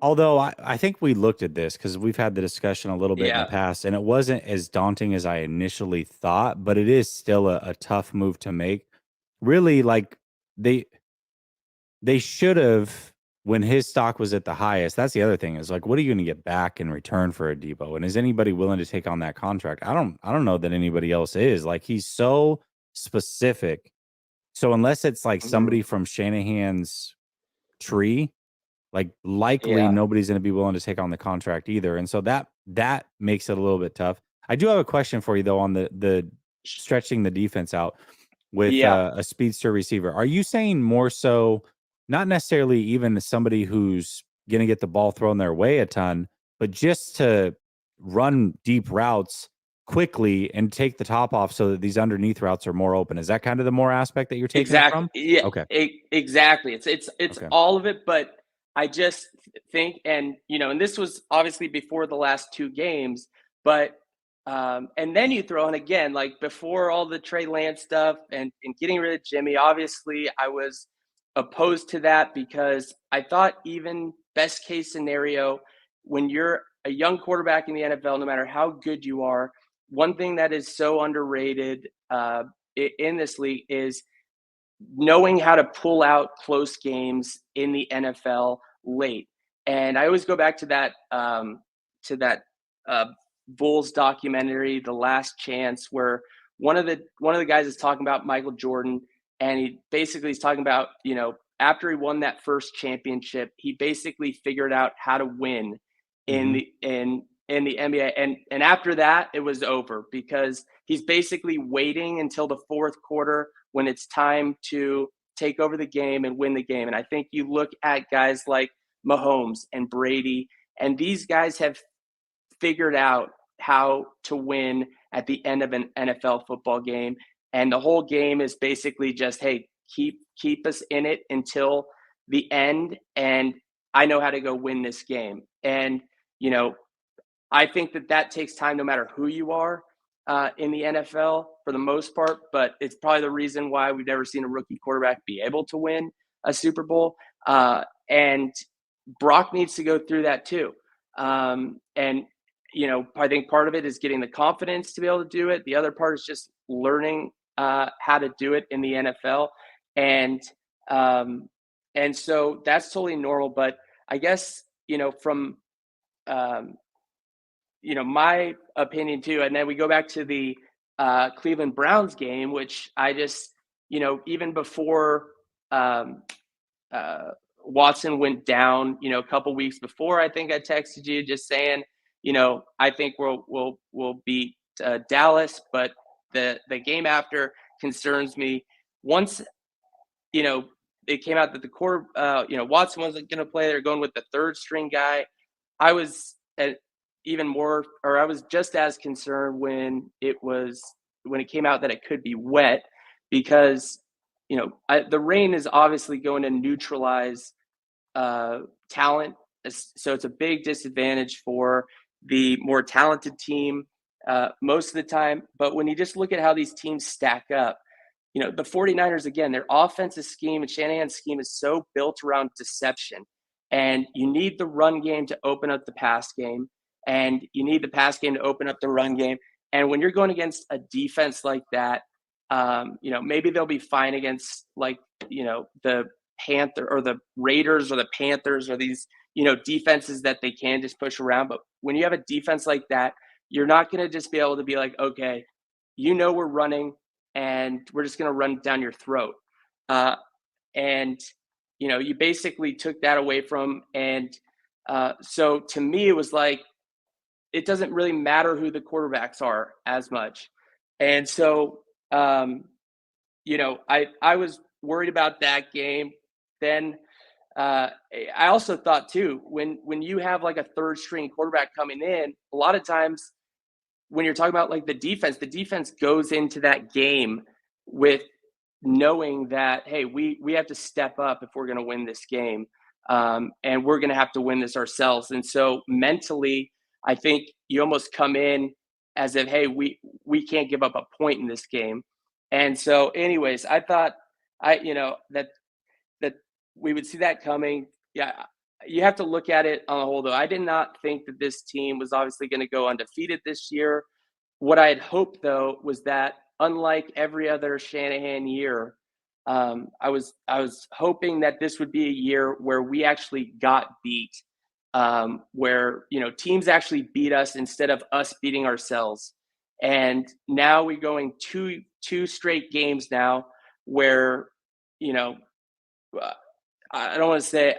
although I think we looked at this because we've had the discussion a little bit in the past, and it wasn't as daunting as I initially thought, but it is still a tough move to make. Really, like, they should have, when his stock was at the highest. That's the other thing, is like, what are you going to get back in return for a Debo? And is anybody willing to take on that contract? I don't know that anybody else is. Like, he's so specific. So unless it's like somebody from Shanahan's tree, like, likely nobody's going to be willing to take on the contract either. And so that makes it a little bit tough. I do have a question for you, though, on the stretching the defense out with a speedster receiver. Are you saying more so, not necessarily even somebody who's going to get the ball thrown their way a ton, but just to run deep routes quickly and take the top off so that these underneath routes are more open? Is that kind of the more aspect that you're taking it from? Yeah. Okay. Exactly. It's Okay. all of it, but I just think, and this was obviously before the last two games, but and then you throw in again, like, before all the Trey Lance stuff and getting rid of Jimmy, obviously I was opposed to that, because I thought, even best case scenario, when you're a young quarterback in the NFL, no matter how good you are, one thing that is so underrated in this league is knowing how to pull out close games in the NFL late. And I always go back to that Bulls documentary, The Last Chance, where one of the guys is talking about Michael Jordan, and he basically is talking about, after he won that first championship, he basically figured out how to win in the NBA, and after that it was over, because he's basically waiting until the fourth quarter when it's time to take over the game and win the game. And I think you look at guys like Mahomes and Brady, and these guys have figured out how to win at the end of an NFL football game. And the whole game is basically just, hey, keep us in it until the end, and I know how to go win this game. And, you know, I think that takes time no matter who you are in the NFL for the most part, but it's probably the reason why we've never seen a rookie quarterback be able to win a Super Bowl. And Brock needs to go through that too. And, you know, I think part of it is getting the confidence to be able to do it. The other part is just learning how to do it in the NFL. And so that's totally normal. But I guess, you know, from, you know, my opinion too, and then we go back to the Cleveland Browns game, which I just, you know, even before Watson went down, you know, a couple weeks before, I think I texted you just saying, you know, I think we'll beat Dallas, but the game after concerns me. Once, you know, it came out that the you know, Watson wasn't going to play. They're going with the third string guy. I was even more, or I was just as concerned when it came out that it could be wet, because, you know, the rain is obviously going to neutralize talent. So it's a big disadvantage for the more talented team most of the time. But when you just look at how these teams stack up, you know, the 49ers, again, their offensive scheme and Shanahan's scheme is so built around deception. And you need the run game to open up the pass game, and you need the pass game to open up the run game. And when you're going against a defense like that, you know, maybe they'll be fine against, like, you know, the Panther or the Raiders or the Panthers or these, you know, defenses that they can just push around. But when you have a defense like that, you're not going to just be able to be like, okay, you know, we're running and we're just going to run down your throat. And, you know, you basically took that away from, and so to me, it was like, it doesn't really matter who the quarterbacks are as much. And so, you know, I was worried about that game. Then I also thought too, when you have like a third string quarterback coming in, a lot of times when you're talking about like the defense goes into that game with knowing that, hey, we have to step up if we're going to win this game, and we're going to have to win this ourselves. And so mentally, I think you almost come in as if, hey, we can't give up a point in this game. And so, anyways, I thought you know, that we would see that coming. Yeah, you have to look at it on the whole, though. I did not think that this team was obviously going to go undefeated this year. What I had hoped, though, was that unlike every other Shanahan year, I was hoping that this would be a year where we actually got beat, where, you know, teams actually beat us instead of us beating ourselves. And now we're going two straight games now where, you know, I don't want to say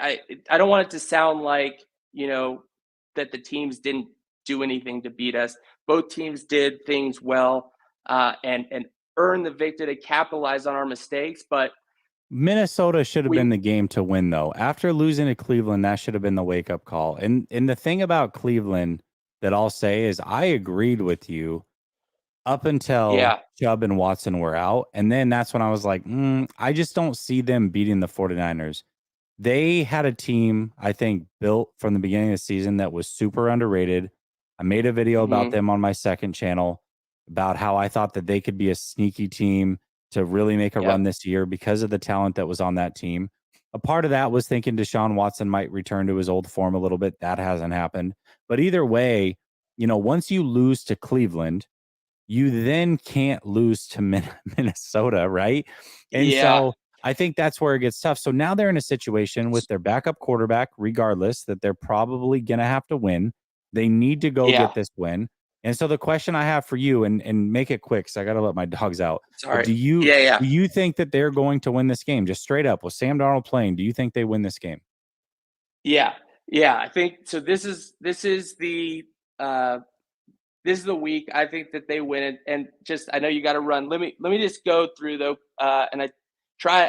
I don't want it to sound like, you know, that the teams didn't do anything to beat us. Both teams did things well, and earned the victory to capitalize on our mistakes. But Minnesota should have been the game to win, though. After losing to Cleveland, that should have been the wake-up call. And the thing about Cleveland that I'll say is I agreed with you up until Chubb and Watson were out. And then that's when I was like, I just don't see them beating the 49ers. They had a team, I think, built from the beginning of the season that was super underrated. I made a video about them on my second channel about how I thought that they could be a sneaky team to really make a run this year because of the talent that was on that team. A part of that was thinking Deshaun Watson might return to his old form a little bit. That hasn't happened. But either way, you know, once you lose to Cleveland, you then can't lose to Minnesota, right? And so I think that's where it gets tough. So now they're in a situation with their backup quarterback, regardless, that they're probably going to have to win. They need to go get this win. And so the question I have for you, and make it quick, because I got to let my dogs out. Sorry. Do you think that they're going to win this game? Just straight up, with Sam Darnold playing, do you think they win this game? Yeah. I think so. This is the week. I think that they win it. And just, I know you got to run. Let me just go through though. And I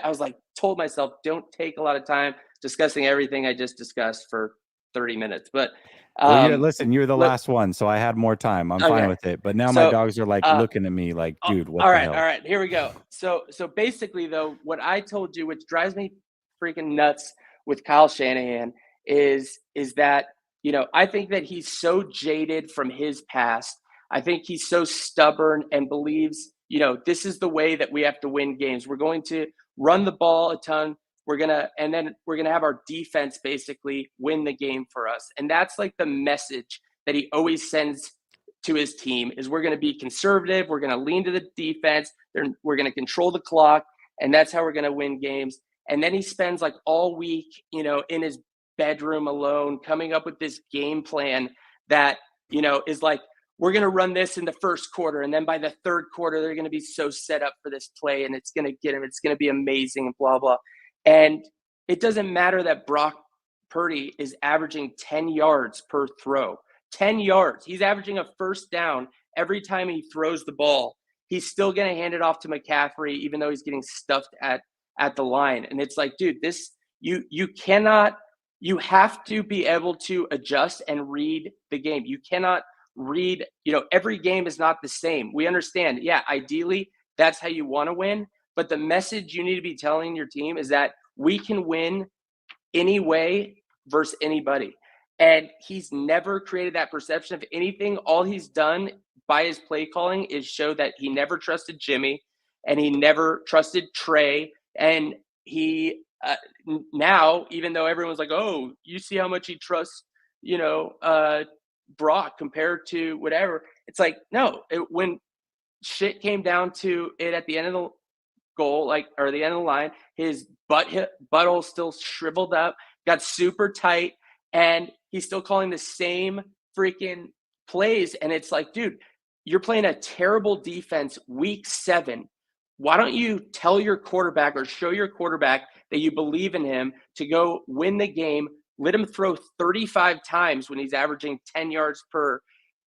was like, told myself, don't take a lot of time discussing everything I just discussed for 30 minutes. But Well, listen, you're the look, last one, so I had more time. I'm okay. fine with it. But now my So, dogs are like looking at me like, dude, what all the right, hell? all right, here we go. So basically, though, what I told you, which drives me freaking nuts with Kyle Shanahan, is that, you know, I think that he's so jaded from his past. I think he's so stubborn and believes, you know, this is the way that we have to win games. We're going to run the ball a ton. And then we're gonna have our defense basically win the game for us. And that's like the message that he always sends to his team is we're going to be conservative. We're going to lean to the defense. We're going to control the clock. And that's how we're going to win games. And then he spends like all week, you know, in his bedroom alone, coming up with this game plan that, you know, is like, we're going to run this in the first quarter. And then by the third quarter, they're going to be so set up for this play and it's going to get him. It's going to be amazing and blah, blah. And it doesn't matter that Brock Purdy is averaging 10 yards per throw. 10 yards. He's averaging a first down every time he throws the ball. He's still going to hand it off to McCaffrey, even though he's getting stuffed at the line. And it's like, dude, this you cannot. You have to be able to adjust and read the game. You cannot read. You know, every game is not the same. We understand. Yeah, ideally, that's how you want to win. But the message you need to be telling your team is that we can win any way versus anybody. And he's never created that perception. If anything, all he's done by his play calling is show that he never trusted Jimmy and he never trusted Trey. And he now, even though everyone's like, oh, you see how much he trusts, you know, Brock compared to whatever. It's like, no, when shit came down to it at the end of the goal, like, or the end of the line, his butthole still shriveled up, got super tight, and he's still calling the same freaking plays. And it's like, dude, you're playing a terrible defense week 7. Why don't you tell your quarterback or show your quarterback that you believe in him to go win the game? Let him throw 35 times when he's averaging 10 yards per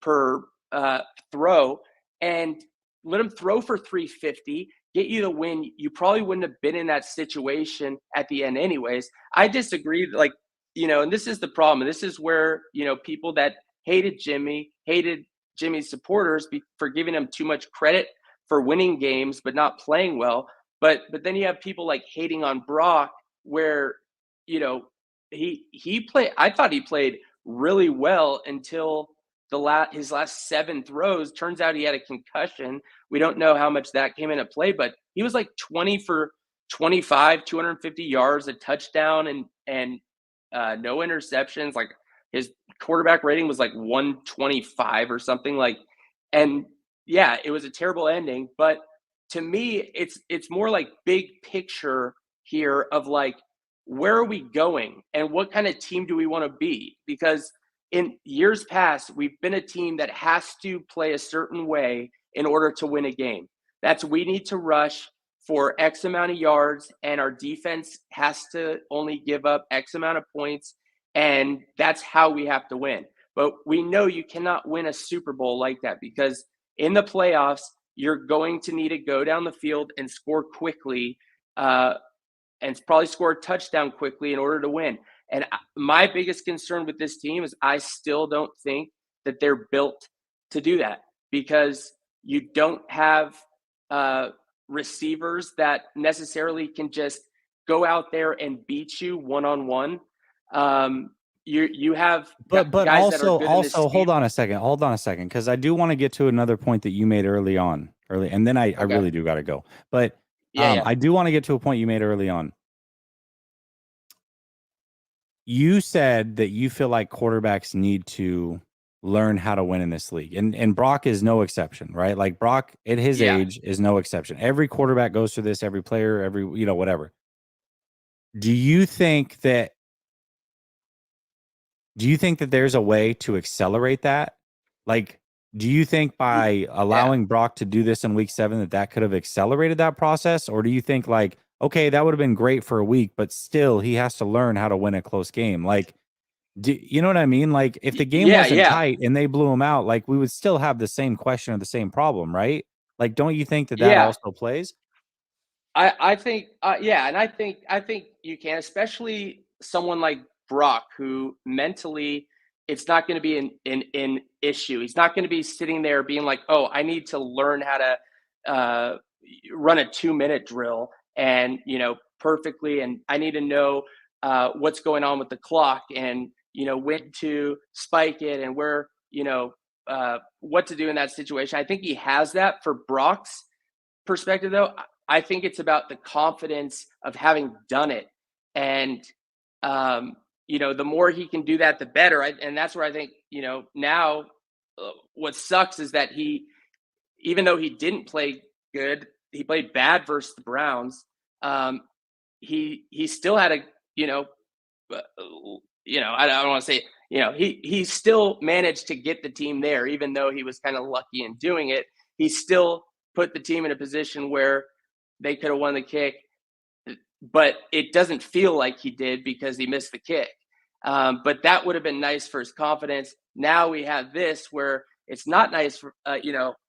throw, and let him throw for 350, get you the win. You probably wouldn't have been in that situation at the end anyways. I disagree. Like, you know, and this is the problem. This is where, you know, people that hated Jimmy's supporters for giving him too much credit for winning games, but not playing well. But then you have people like hating on Brock where, you know, he played, I thought he played really well until his last 7 throws. Turns out he had a concussion. We don't know how much that came into play, but he was like 20 for 25, 250 yards, a touchdown, and no interceptions. Like his quarterback rating was like 125 or something. Like, and yeah, it was a terrible ending. But to me, it's more like big picture here of like, where are we going and what kind of team do we want to be? Because in years past, we've been a team that has to play a certain way in order to win a game. That's, we need to rush for X amount of yards, and our defense has to only give up X amount of points, and that's how we have to win. But we know you cannot win a Super Bowl like that, because in the playoffs, you're going to need to go down the field and score quickly, and probably score a touchdown quickly in order to win. And my biggest concern with this team is I still don't think that they're built to do that, because you don't have receivers that necessarily can just go out there and beat you one-on-one. You have But guys that are good in this also scheme. hold on a second, because I do want to get to another point that you made early, and then I really do got to go. But Yeah. I do want to get to a point you made early on. You said that you feel like quarterbacks need to learn how to win in this league. And Brock is no exception, right? Like Brock at his Yeah. age is no exception. Every quarterback goes through this, every player, every, you know, whatever. Do you think that there's a way to accelerate that? Like, do you think by allowing Brock to do this in week 7 that could have accelerated that process? Or do you think like, okay, that would have been great for a week, but still he has to learn how to win a close game? Like, you know what I mean? Like, if the game wasn't tight and they blew him out, like, we would still have the same question or the same problem, right? Like, don't you think that Yeah. also plays? I think, and I think you can, especially someone like Brock, who mentally it's not going to be an issue. He's not going to be sitting there being like, oh, I need to learn how to run a 2-minute drill and, perfectly. And I need to know what's going on with the clock and, when to spike it and where, what to do in that situation. I think he has that. For Brock's perspective, though, I think it's about the confidence of having done it. And, the more he can do that, the better. And that's where I think, now what sucks is that even though he didn't play good, he played bad versus the Browns. He still had a, I don't want to say, he still managed to get the team there, even though he was kind of lucky in doing it. He still put the team in a position where they could have won the kick, but it doesn't feel like he did because he missed the kick. But that would have been nice for his confidence. Now we have this where it's not nice for,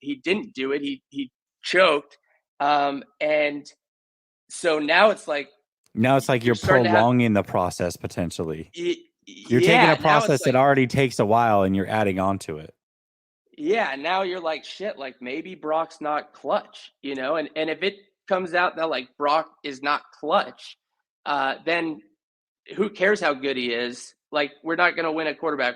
he didn't do it. He choked. And so now it's like you're prolonging the process potentially. You're taking a process that already takes a while and you're adding on to it. Yeah, now you're like, shit, like maybe Brock's not clutch, and if it comes out that like Brock is not clutch, then who cares how good he is? Like, we're not going to win a quarterback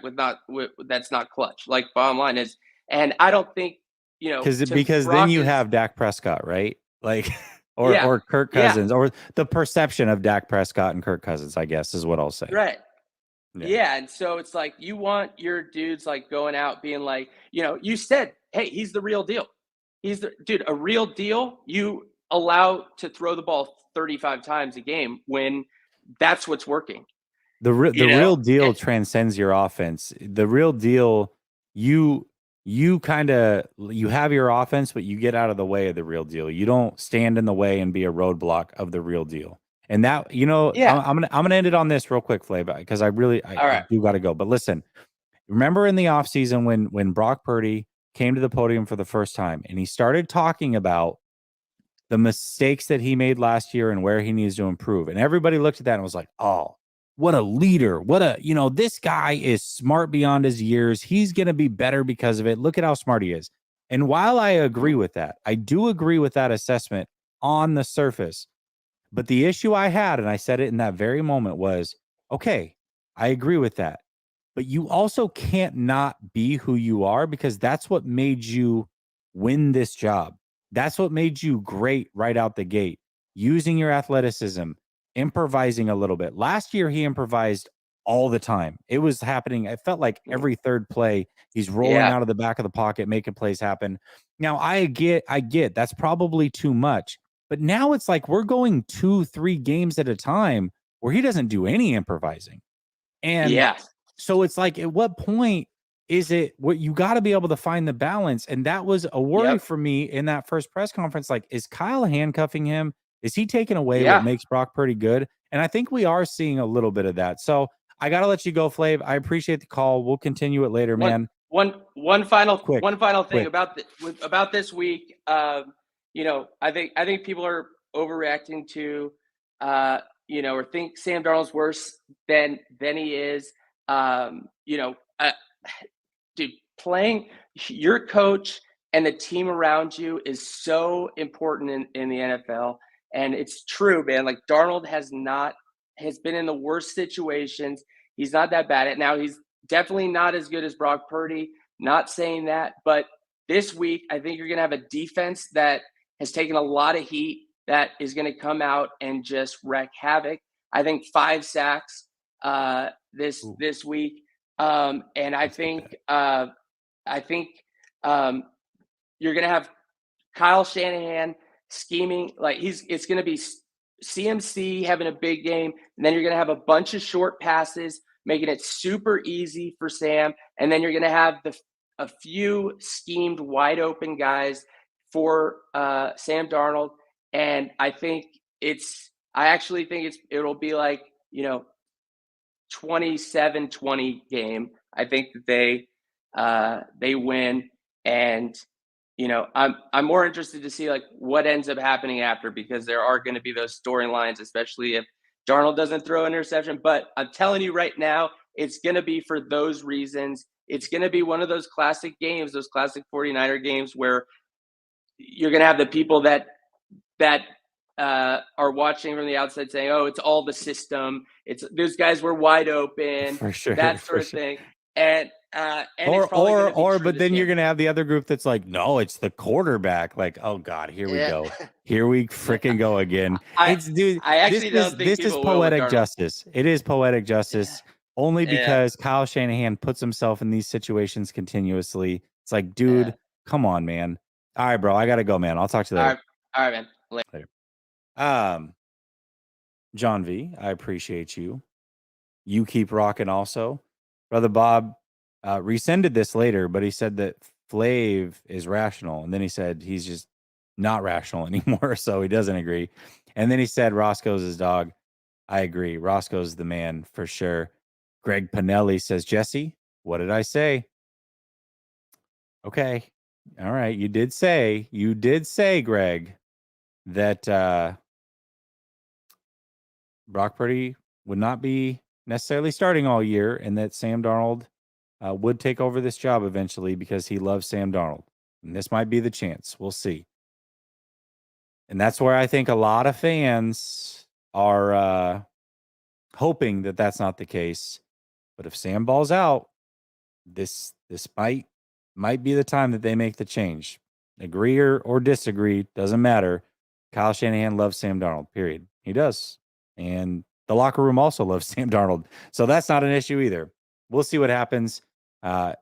that's not clutch. Like, bottom line is, and I don't think, because then you have Dak Prescott, right? Like, or Kirk Cousins, or the perception of Dak Prescott and Kirk Cousins, I guess is what I'll say. Right. Yeah. And so it's like, you want your dudes like going out being like, you said, hey, he's the real deal. He's a real deal. You allow to throw the ball 35 times a game when that's what's working. The real deal transcends your offense. The real deal, you have your offense, but you get out of the way of the real deal. You don't stand in the way and be a roadblock of the real deal. And that, I'm gonna end it on this real quick, Flav, because I do got to go. But listen, remember in the offseason when Brock Purdy came to the podium for the first time and he started talking about the mistakes that he made last year and where he needs to improve, and everybody looked at that and was like, oh, what a leader. This guy is smart beyond his years. He's going to be better because of it. Look at how smart he is. And while I agree with that, I do agree with that assessment on the surface. But the issue I had, and I said it in that very moment, was, okay, I agree with that. But you also can't not be who you are, because that's what made you win this job. That's what made you great right out the gate. Using your athleticism, improvising a little bit. Last year, he improvised all the time. It was happening. It felt like every third play, he's rolling out of the back of the pocket, making plays happen. Now, I get that's probably too much. But now it's like we're going 2-3 games at a time where he doesn't do any improvising. And so it's like, at what point is it what you got to be able to find the balance? And that was a worry for me in that first press conference. Like, is Kyle handcuffing him? Is he taking away what makes Brock Purdy good? And I think we are seeing a little bit of that. So I got to let you go, Flav. I appreciate the call. We'll continue it later, man. One final thing about this week. I think people are overreacting to, or think Sam Darnold's worse than he is. Dude, playing your coach and the team around you is so important in the NFL. And it's true, man. Like, Darnold has been in the worst situations. He's not that bad at now. He's definitely not as good as Brock Purdy. Not saying that, but this week, I think you're going to have a defense that has taken a lot of heat that is going to come out and just wreak havoc. I think 5 sacks this week. And I think you're going to have Kyle Shanahan scheming. Like, it's going to be CMC having a big game. And then you're going to have a bunch of short passes, making it super easy for Sam. And then you're going to have a few schemed wide open guys for Sam Darnold. And I actually think it'll be like, 27-20 game. I think that they win. And, I'm more interested to see like what ends up happening after, because there are going to be those storylines, especially if Darnold doesn't throw an interception. But I'm telling you right now, It's going to be for those reasons. It's going to be one of those classic games, those classic 49er games where you're going to have the people that are watching from the outside saying, "Oh, it's all the system. It's those guys were wide open," For sure, that for sort of sure. thing. And it's probably going to be true but this then you're game. gonna have the other group that's like, no, it's the quarterback. Like, oh God, here we go. Here we freaking go again. It's dude. I actually this don't think this is people will with poetic Darnold. justice. It is poetic justice only Yeah. because Kyle Shanahan puts himself in these situations continuously. It's like, dude, come on, man. All right, bro, I gotta go, man. I'll talk to you later. All right, man. Later. John V, I appreciate you. You keep rocking also. Brother Bob rescinded this later, but he said that Flav is rational. And then he said he's just not rational anymore, so he doesn't agree. And then he said Roscoe's his dog. I agree. Roscoe's the man for sure. Greg Pinelli says, Jesse, what did I say? Okay. All right. You did say, Greg, that Brock Purdy would not be necessarily starting all year and that Sam Darnold would take over this job eventually because he loves Sam Darnold. And this might be the chance. We'll see. And that's where I think a lot of fans are hoping that that's not the case. But if Sam balls out, this might be the time that they make the change. Agree or disagree, doesn't matter. Kyle Shanahan loves Sam Darnold, period. He does. And the locker room also loves Sam Darnold. So that's not an issue either. We'll see what happens.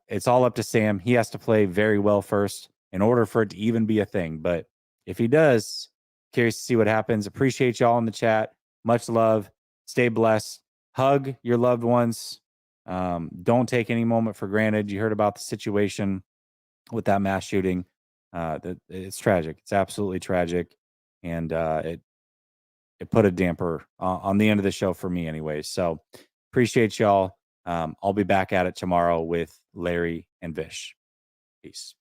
It's all up to Sam. He has to play very well first in order for it to even be a thing. But if he does, curious to see what happens. Appreciate y'all in the chat. Much love. Stay blessed. Hug your loved ones. Don't take any moment for granted. You heard about the situation with that mass shooting. It's tragic. It's absolutely tragic. And it put a damper on the end of the show for me anyways. So appreciate y'all. I'll be back at it tomorrow with Larry and Vish. Peace.